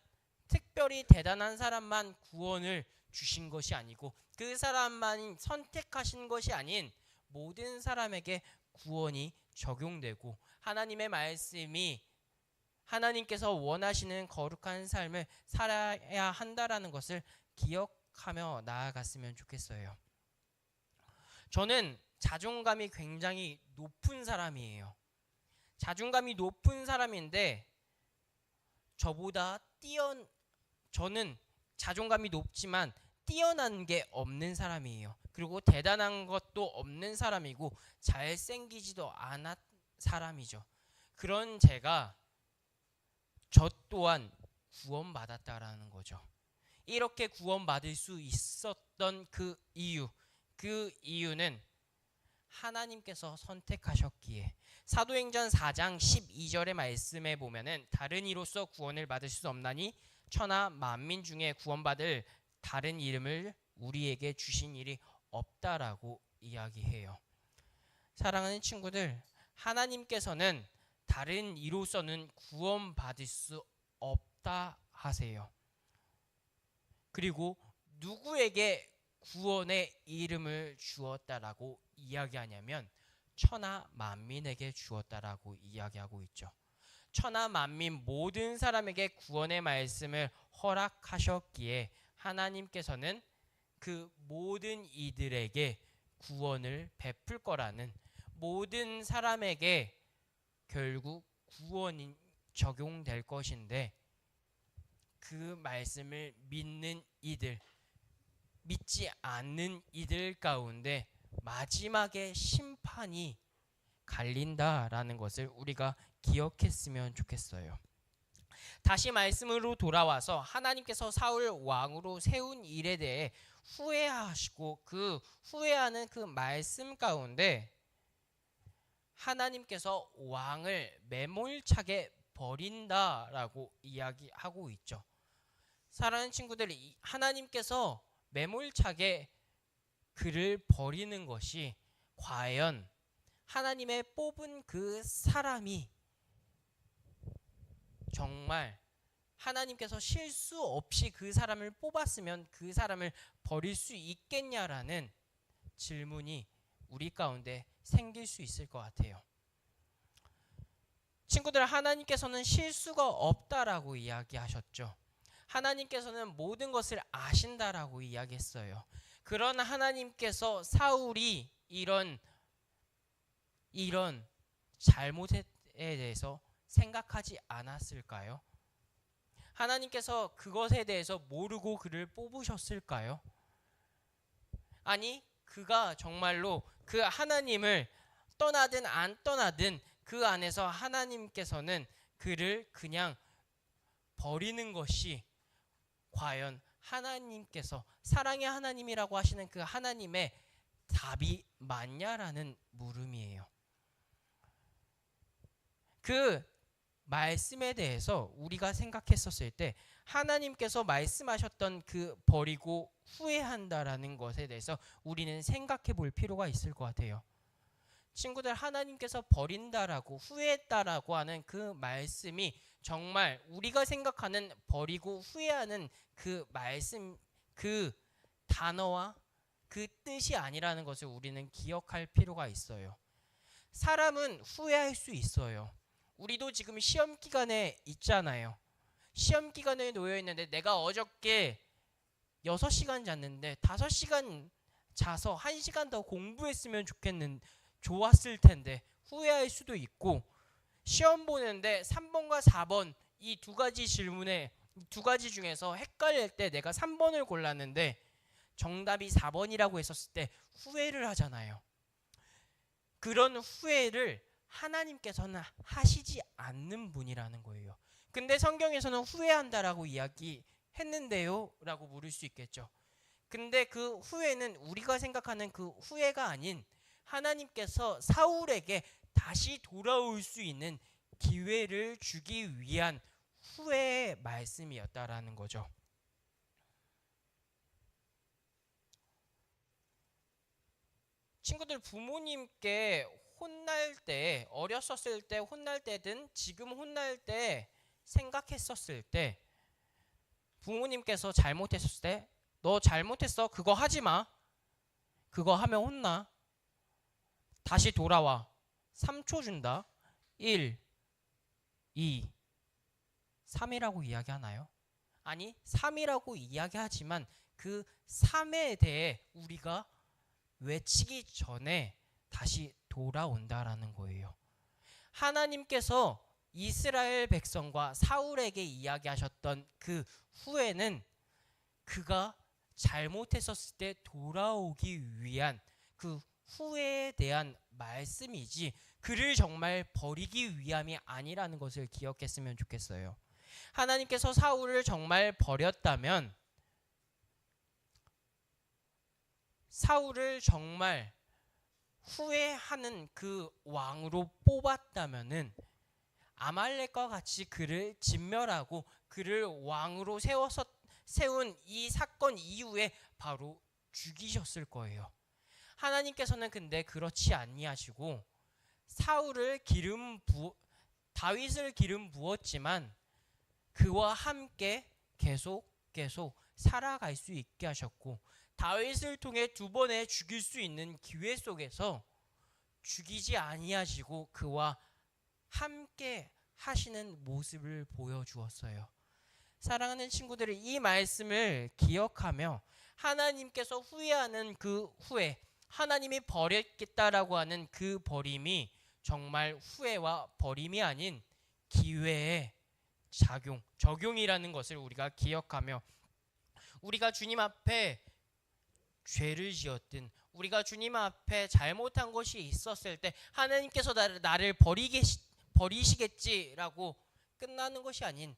Speaker 1: 특별히 대단한 사람만 구원을 주신 것이 아니고, 그 사람만 선택하신 것이 아닌 모든 사람에게 구원이 적용되고, 하나님의 말씀이 하나님께서 원하시는 거룩한 삶을 살아야 한다라는 것을 기억하며 나아갔으면 좋겠어요. 저는 자존감이 굉장히 높은 사람이에요. 자존감이 높은 사람인데 저는 자존감이 높지만 뛰어난 게 없는 사람이에요. 그리고 대단한 것도 없는 사람이고 잘생기지도 않은 사람이죠. 그런 제가 저 또한 구원받았다라는 거죠. 이렇게 구원받을 수 있었던 그 이유는 하나님께서 선택하셨기에, 사도행전 4장 12절의 말씀에 보면은 다른 이로써 구원을 받을 수 없나니 천하 만민 중에 구원받을 다른 이름을 우리에게 주신 일이 없다라고 이야기해요. 사랑하는 친구들, 하나님께서는 다른 이로서는 구원받을 수 없다 하세요. 그리고 누구에게 구원의 이름을 주었다라고 이야기하냐면 천하 만민에게 주었다라고 이야기하고 있죠. 천하 만민 모든 사람에게 구원의 말씀을 허락하셨기에 하나님께서는 그 모든 이들에게 구원을 베풀 거라는, 모든 사람에게 결국 구원이 적용될 것인데, 그 말씀을 믿는 이들, 믿지 않는 이들 가운데 마지막에 심판이 갈린다라는 것을 우리가 기억했으면 좋겠어요. 다시 말씀으로 돌아와서 하나님께서 사울 왕으로 세운 일에 대해 후회하시고, 그 후회하는 그 말씀 가운데 하나님께서 왕을 매몰차게 버린다라고 이야기하고 있죠. 사랑하는 친구들, 하나님께서 매몰차게 그를 버리는 것이 과연 하나님의 뽑은 그 사람이 정말 하나님께서 실수 없이 그 사람을 뽑았으면 그 사람을 버릴 수 있겠냐라는 질문이 우리 가운데 생길 수 있을 것 같아요. 친구들, 하나님께서는 실수가 없다라고 이야기하셨죠. 하나님께서는 모든 것을 아신다라고 이야기했어요. 그런 하나님께서 사울이 이런 잘못에 대해서 생각하지 않았을까요? 하나님께서 그것에 대해서 모르고 그를 뽑으셨을까요? 아니, 그가 정말로 그 하나님을 떠나든 안 떠나든 그 안에서 하나님께서는 그를 그냥 버리는 것이 과연 하나님께서 사랑의 하나님이라고 하시는 그 하나님의 답이 맞냐라는 물음이에요. 그 말씀에 대해서 우리가 생각했었을 때 하나님께서 말씀하셨던 그 버리고 후회한다라는 것에 대해서 우리는 생각해 볼 필요가 있을 것 같아요. 친구들, 하나님께서 버린다라고 후회했다라고 하는 그 말씀이 정말 우리가 생각하는 버리고 후회하는 그 말씀, 그 단어와 그 뜻이 아니라는 것을 우리는 기억할 필요가 있어요. 사람은 후회할 수 있어요. 우리도 지금 시험 기간에 있잖아요. 시험 기간에 놓여 있는데 내가 어저께 6시간 잤는데 5시간 자서 1시간 더 공부했으면 좋았을 텐데 후회할 수도 있고, 시험 보는데 3번과 4번 이 두 가지 질문에 두 가지 중에서 헷갈릴 때 내가 3번을 골랐는데 정답이 4번이라고 했었을 때 후회를 하잖아요. 그런 후회를 하나님께서는 하시지 않는 분이라는 거예요. 근데 성경에서는 후회한다라고 이야기했는데요? 라고 물을 수 있겠죠. 근데 그 후회는 우리가 생각하는 그 후회가 아닌 하나님께서 사울에게 다시 돌아올 수 있는 기회를 주기 위한 후회의 말씀이었다라는 거죠. 친구들, 부모님께 혼날 때, 어렸었을 때 혼날 때든 지금 혼날 때 생각했었을 때, 부모님께서 잘못했었을 때 너 잘못했어, 그거 하지 마, 그거 하면 혼나, 다시 돌아와, 3초 준다, 1, 2, 3이라고 이야기하나요? 아니, 3이라고 이야기하지만 그 3에 대해 우리가 외치기 전에 다시 돌아온다라는 거예요. 하나님께서 이스라엘 백성과 사울에게 이야기하셨던 그 후회는 그가 잘못했었을 때 돌아오기 위한 그 후회에 대한 말씀이지 그를 정말 버리기 위함이 아니라는 것을 기억했으면 좋겠어요. 하나님께서 사울을 정말 버렸다면, 사울을 정말 후회하는 그 왕으로 뽑았다면은 아말렉과 같이 그를 진멸하고 그를 왕으로 세운 이 사건 이후에 바로 죽이셨을 거예요. 하나님께서는 근데 그렇지 아니하시고 다윗을 기름 부었지만 그와 함께 계속 살아갈 수 있게 하셨고, 다윗을 통해 2번에 죽일 수 있는 기회 속에서 죽이지 아니하시고 그와 함께 하시는 모습을 보여주었어요. 사랑하는 친구들이 이 말씀을 기억하며 하나님께서 후회하는 그 후회, 하나님이 버렸겠다라고 하는 그 버림이 정말 후회와 버림이 아닌 기회의 적용이라는 것을 우리가 기억하며, 우리가 주님 앞에 죄를 지었든 우리가 주님 앞에 잘못한 것이 있었을 때 하나님께서 나를 버리시겠지라고 끝나는 것이 아닌,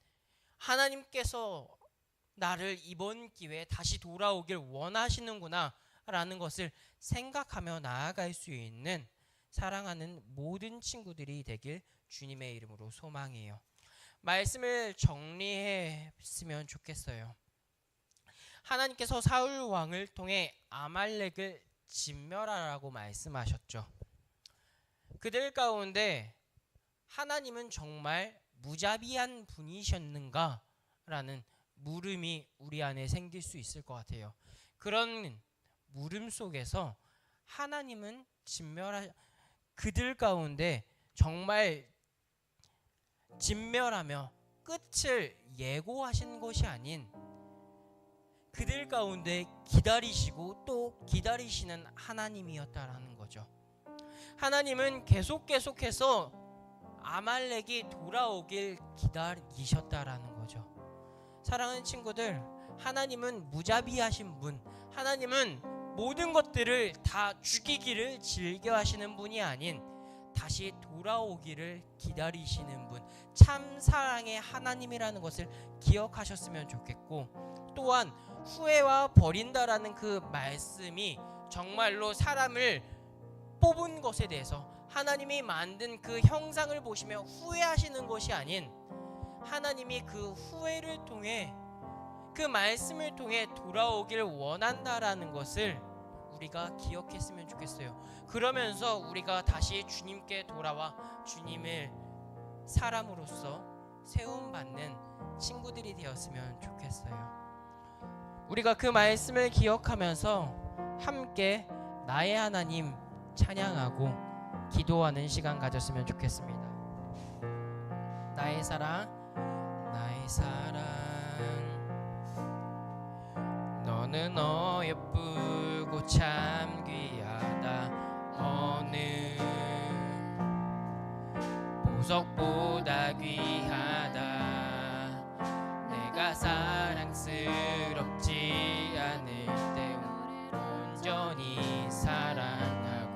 Speaker 1: 하나님께서 나를 이번 기회에 다시 돌아오길 원하시는구나 라는 것을 생각하며 나아갈 수 있는 사랑하는 모든 친구들이 되길 주님의 이름으로 소망해요. 말씀을 정리했으면 좋겠어요. 하나님께서 사울 왕을 통해 아말렉을 진멸하라고 말씀하셨죠. 그들 가운데 하나님은 정말 무자비한 분이셨는가? 라는 물음이 우리 안에 생길 수 있을 것 같아요. 그런 물음 속에서 하나님은 그들 가운데 정말 진멸하며 끝을 예고하신 것이 아닌 그들 가운데 기다리시고 또 기다리시는 하나님이었다라는 거죠. 하나님은 계속해서 아말렉이 돌아오길 기다리셨다라는 거죠. 사랑하는 친구들, 하나님은 무자비하신 분, 하나님은 모든 것들을 다 죽이기를 즐겨하시는 분이 아닌 다시 돌아오기를 기다리시는 분, 참 사랑의 하나님이라는 것을 기억하셨으면 좋겠고, 또한 후회와 버린다라는 그 말씀이 정말로 사람을 뽑은 것에 대해서 하나님이 만든 그 형상을 보시며 후회하시는 것이 아닌 하나님이 그 후회를 통해 그 말씀을 통해 돌아오기를 원한다라는 것을 우리가 기억했으면 좋겠어요. 그러면서 우리가 다시 주님께 돌아와 주님을 사람으로서 세움받는 친구들이 되었으면 좋겠어요. 우리가 그 말씀을 기억하면서 함께 나의 하나님 찬양하고 기도하는 시간 가졌으면 좋겠습니다. 나의 사랑, 나의 사랑, 너는 어여쁘고 참 귀하다. 어느 보석보다 귀하다. 내가 사랑스럽지 않을 때 온전히 사랑하고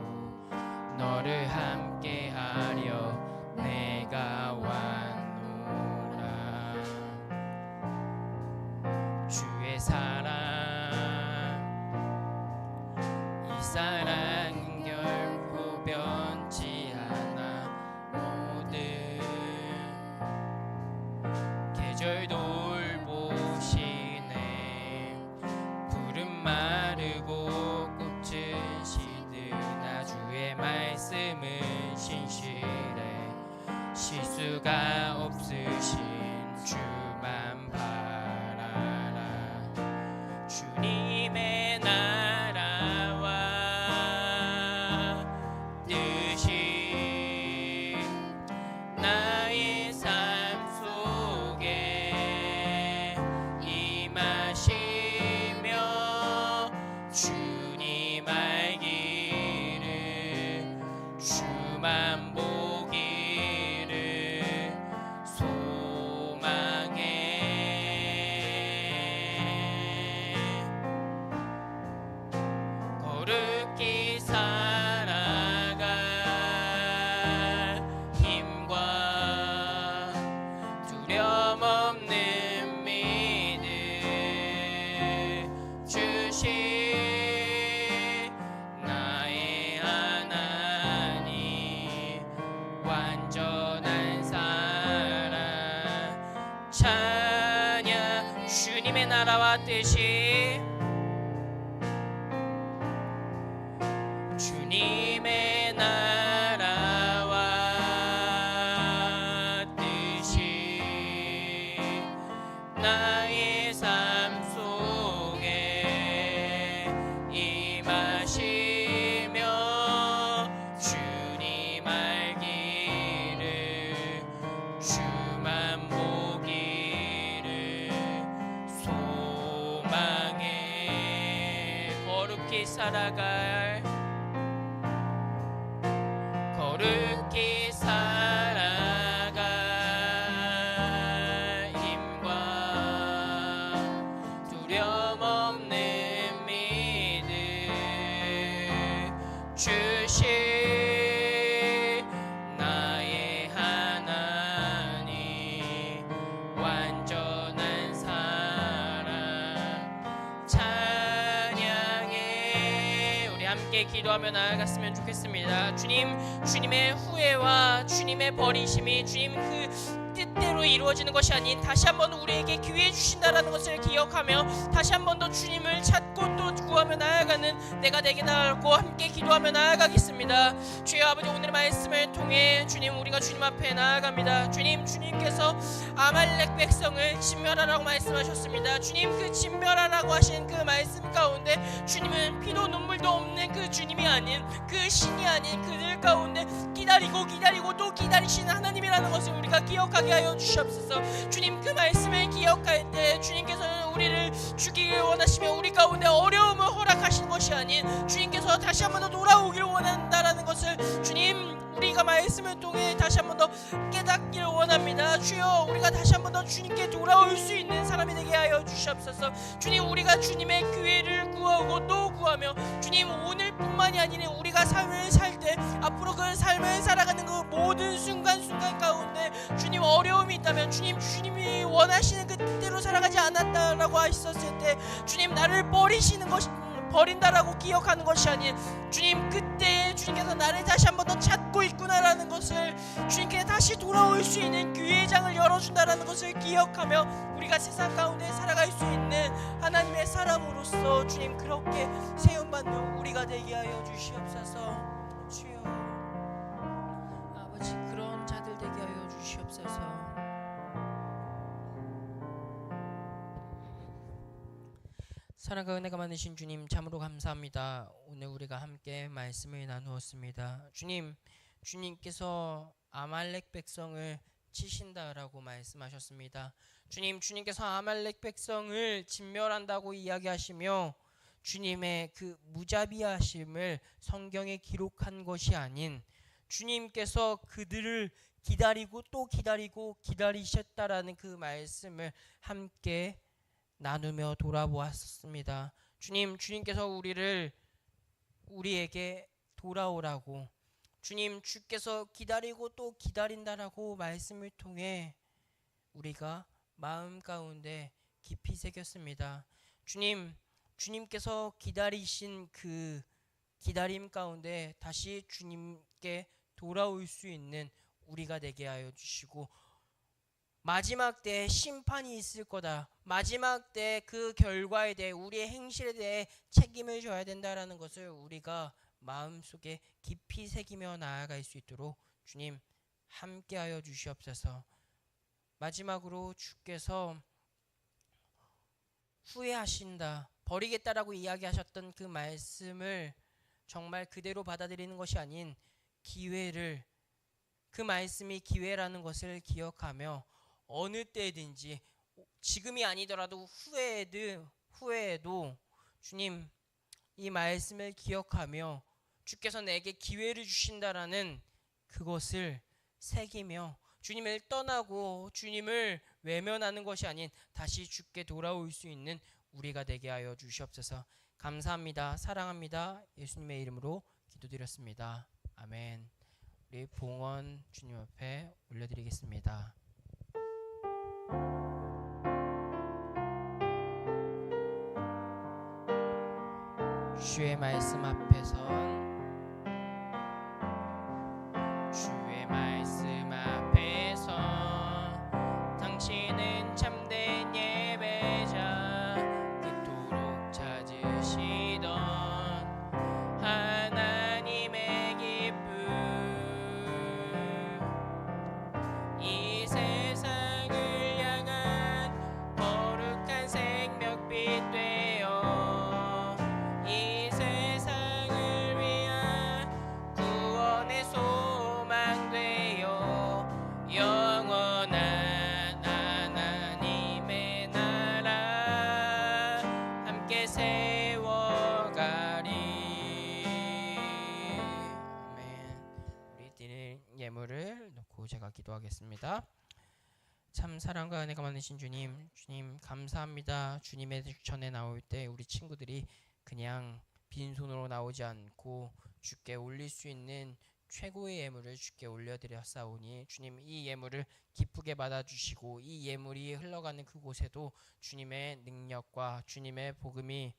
Speaker 1: 너를 함께하려 내가 왔노라. 주의 사랑, 이 사랑은 결코 변치 않아. 모든 계절 돌보시네. 푸른 마르고 꽃은 시드나 주의 말씀은 신실해. 실수가 없으신 주만 바라라. 주님의 나라와 뜻이 나의 삶 속에 임하시며 주님 알기를 주만 보기를 소망해. 거룩히 살아갈 힘과 두려움 없는 믿음 주신 나의 하나님, 완전한 사랑 찬양. 주님의 나라와 뜻이, 주님의 나라와 뜻이 나의 삶 속에 임하시며 주님 알기를 주만 보기를 소망해. 거룩히 살아갈, 거룩히 살아갈 힘과 두려움 없는 믿음 주신 나의 하나님, 완전한 사랑 찬양해. 우리 함께 기도하며 나아갔으면 좋겠습니다. 주님, 주님의 후회와 주님의 버리심이 주님 그 뜻대로 이루어지는 것이 아닌 다시 한번 우리에게 기회 주신다라는 것을 기억하며 다시 한번 더 주님을 찾고 또 구하며 나아가는 내가 되겠다고 함께 기도하며 나아가겠습니다. 주여 아버지, 오늘의 말씀을 통해 주님, 우리가 주님 앞에 나아갑니다. 주님, 주님께서 아말렉 백성을 진멸하라고 말씀하셨습니다. 주님, 그 진멸하라고 하신 그 말씀 가운데 주님은 피도 눈물도 없는 그 주님이 아닌, 그 신이 아닌 그들 가운데 기다리고 또 기다리시는 하나님이라는 것을 우리가 기억하게 하여 하여 주시옵소서. 주님 그 말씀을 기억할 때 주님께서는 우리를 주기를 원하시며 우리 가운데 어려움을 허락하시는 것이 아닌 주님께서 다시 한 번 더 돌아오기를 원한다라는 것을 주님 우리가 말씀을 통해 다시 한 번 더 깨닫기를 원합니다. 주여 우리가 다시 한 번 더 주님께 돌아올 수 있는 사람이 되게 하여 주시옵소서. 주님 우리가 주님의 교회를 구하고 또 구하며 주님 오늘뿐만이 아니라 우리가 삶을 살 때 앞으로 그 삶을 살아가는 그 모든 순간순간 가운데 주님 어려움이 있다면 주님이 원하시는 그대로 살아가지 않았다라고 하셨을 때 주님 나를 버린다라고 기억하는 것이 아닌 주님 그때 주님께서 나를 다시 한 번 더 찾고 있구나라는 것을 주님께 다시 돌아올 수 있는 기회장을 열어준다라는 것을 기억하며 우리가 세상 가운데 살아갈 수 있는 하나님의 사람으로서 주님 그렇게 세움받는 우리가 되게 하여 주시옵소서. 주여 아버지 그런 자들 되게 하여 주시옵소서. 사랑과 은혜가 많으신 주님 참으로 감사합니다. 오늘 우리가 함께 말씀을 나누었습니다. 주님께서 아말렉 백성을 치신다라고 말씀하셨습니다. 주님께서 아말렉 백성을 진멸한다고 이야기하시며 주님의 그 무자비하심을 성경에 기록한 것이 아닌 주님께서 그들을 기다리고 또 기다리고 기다리셨다라는 그 말씀을 함께 나누며 돌아보았습니다. 주님께서 우리에게 돌아오라고 주께서 기다리고 또 기다린다라고 말씀을 통해 우리가 마음 가운데 깊이 새겼습니다. 주님께서 기다리신 그 기다림 가운데 다시 주님께 돌아올 수 있는 우리가 되게 하여 주시고 마지막 때 심판이 있을 거다. 마지막 때 그 결과에 대해 우리의 행실에 대해 책임을 져야 된다라는 것을 우리가 마음속에 깊이 새기며 나아갈 수 있도록 주님 함께하여 주시옵소서. 마지막으로 주께서 후회하신다, 버리겠다라고 이야기하셨던 그 말씀을 정말 그대로 받아들이는 것이 아닌 기회를, 그 말씀이 기회라는 것을 기억하며 어느 때든지 지금이 아니더라도 후회에도 주님 이 말씀을 기억하며 주께서 내게 기회를 주신다라는 그것을 새기며 주님을 떠나고 주님을 외면하는 것이 아닌 다시 주께 돌아올 수 있는 우리가 되게 하여 주시옵소서. 감사합니다. 사랑합니다. 예수님의 이름으로 기도드렸습니다. 아멘. 우리 봉헌 주님 앞에 올려드리겠습니다. 주의 말씀 앞에선 주의 말씀 앞에서 당신은 참된 예배자, 그토록 찾으시던 하나님의 기쁨, 이 세상을 향한 거룩한 생명빛 되어 이 세상을 위한 구원의 소망 되어 영원한 하나님의 나라 함께 세워가리. 아멘. 우리 드릴 예물을 놓고 제가 기도하겠습니다. 참 사랑과 은혜가 많으신 주님 감사합니다. 주님의 전에 나올 때 우리 친구들이 그냥 빈손으로 나오지 않고 주께 올릴 수 있는 최고의 예물을 주께 올려드렸사오니 주님 이 예물을 기쁘게 받아주시고 이 예물이 흘러가는 그곳에도 주님의 능력과 주님의 복음이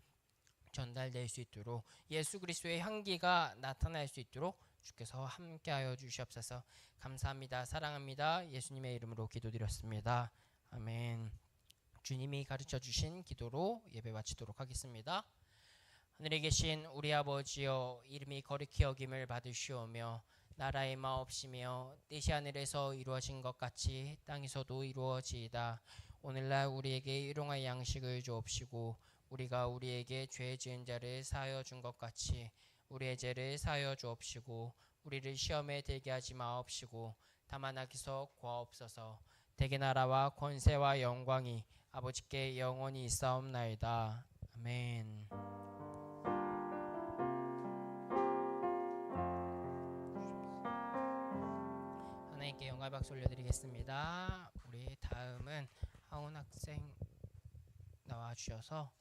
Speaker 1: 전달될 수 있도록 예수 그리스도의 향기가 나타날 수 있도록 주께서 함께하여 주시옵소서. 감사합니다. 사랑합니다. 예수님의 이름으로 기도드렸습니다. 아멘. 주님이 가르쳐 주신 기도로 예배 마치도록 하겠습니다. 하늘에 계신 우리 아버지여, 이름이 거룩히 여김을 받으시오며 나라의 마옵시며 뜻이 하늘에서 이루어진 것 같이 땅에서도 이루어지이다. 오늘날 우리에게 일용할 양식을 주옵시고 우리가 우리에게 죄 지은 자를 사하여 준 것 같이 우리의 죄를 사하여 주옵시고 우리를 시험에 들게 하지 마옵시고 다만 악에서 구하옵소서. 대개 나라와 권세와 영광이 아버지께 영원히 있사옵나이다. 아멘. 하나님께 영광 박수 올려드리겠습니다. 우리 다음은 하운 학생 나와 주셔서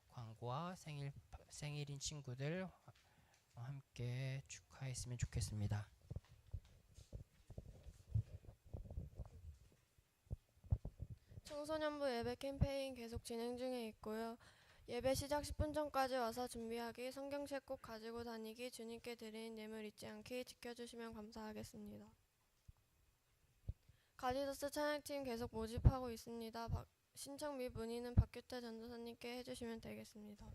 Speaker 1: 광고와 생일인 친구들 함께 축하했으면 좋겠습니다.
Speaker 5: 청소년부 예배 캠페인 계속 진행 중에 있고요. 예배 시작 10분 전까지 와서 준비하기, 성경책 꼭 가지고 다니기, 주님께 드리는 예물 잊지 않기 지켜주시면 감사하겠습니다. 가디더스 찬양팀 계속 모집하고 있습니다. 신청 및 문의는 박규태 전도사님께 해주시면 되겠습니다.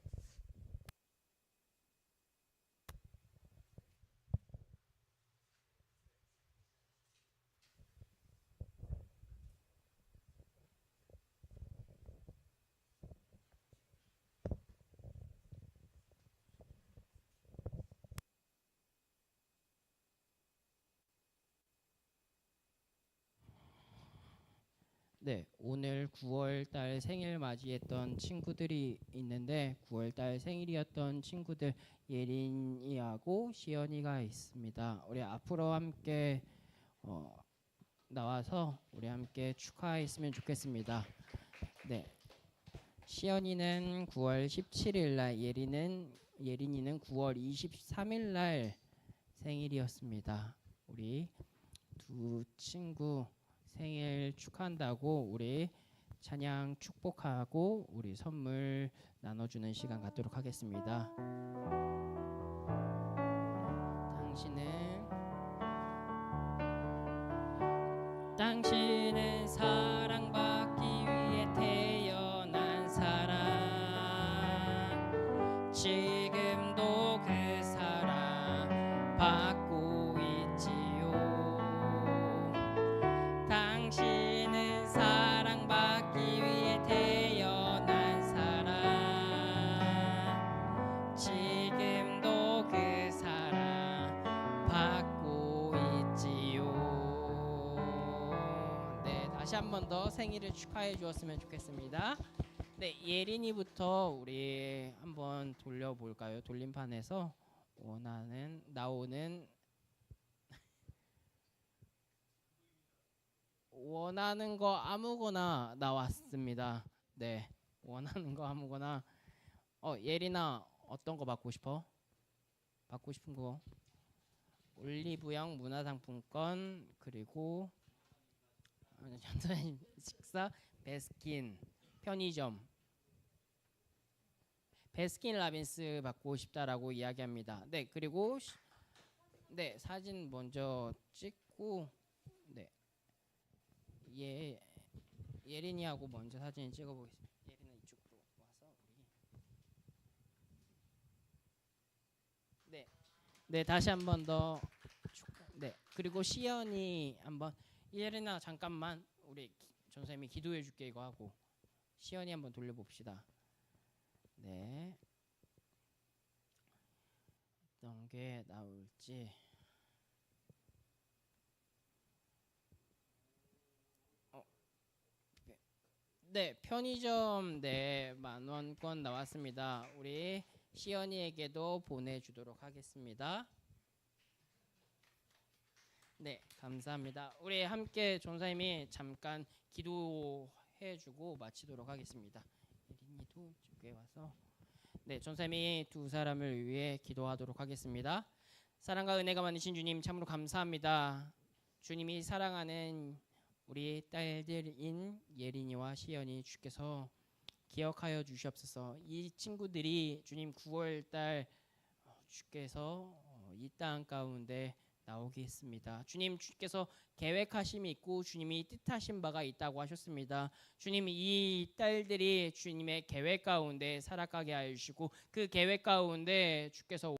Speaker 1: 네, 오늘 9월 달 생일 맞이했던 친구들이 있는데 9월 달 생일이었던 친구들 예린이하고 시연이가 있습니다. 우리 앞으로 함께 나와서 우리 함께 축하했으면 좋겠습니다. 네, 시연이는 9월 17일 날, 예린이는 9월 23일 날 생일이었습니다. 우리 두 친구 생일 축하한다고 우리 찬양 축복하고 우리 선물 나눠주는 시간 갖도록 하겠습니다. 당신은 사랑받기 위해 태어난 사람, 지금도 그 사랑 받고 있지요. 당신은 사랑받기 위해 태어난 사람, 지금도 그 사랑 받고 있지요. 네, 다시 한 번 더 생일을 축하해 주었으면 좋겠습니다. 네, 예린이부터 우리 한번 돌려볼까요? 돌림판에서 원하는 거 아무거나 나왔습니다. 네, 원하는 거 아무거나. 예린아, 어떤 거 받고 싶어? 받고 싶은 거. 올리브영 문화상품권, 그리고 전자레인지 식사, 베스킨, 편의점. 베스킨 라빈스 받고 싶다라고 이야기합니다. 네, 그리고 사진 먼저 찍고 예린이하고 먼저 사진 찍어보겠습니다. 예린아 이쪽으로 와서 우리 네, 다시 한 번 더 그리고 시연이 한번. 예린아 잠깐만, 우리 전사님이 기도해 줄게. 이거 하고 시연이 한번 돌려봅시다. 네, 어떤 게 나올지. 네, 편의점 10,000원권 나왔습니다. 우리 시연이에게도 보내주도록 하겠습니다. 네, 감사합니다. 우리 함께 전사님이 잠깐 기도해주고 마치도록 하겠습니다. 예린이도 이쪽에 와서 전사님이 두 사람을 위해 기도하도록 하겠습니다. 사랑과 은혜가 많으신 주님, 참으로 감사합니다. 주님이 사랑하는 우리 딸들인 예린이와 시연이 주께서 기억하여 주시옵소서. 이 친구들이 주님 9월달 주께서 이 땅 가운데 나오게 했습니다. 주님, 주께서 계획하심이 있고 주님이 뜻하신 바가 있다고 하셨습니다. 주님, 이 딸들이 주님의 계획 가운데 살아가게 하여 주시고 그 계획 가운데 주께서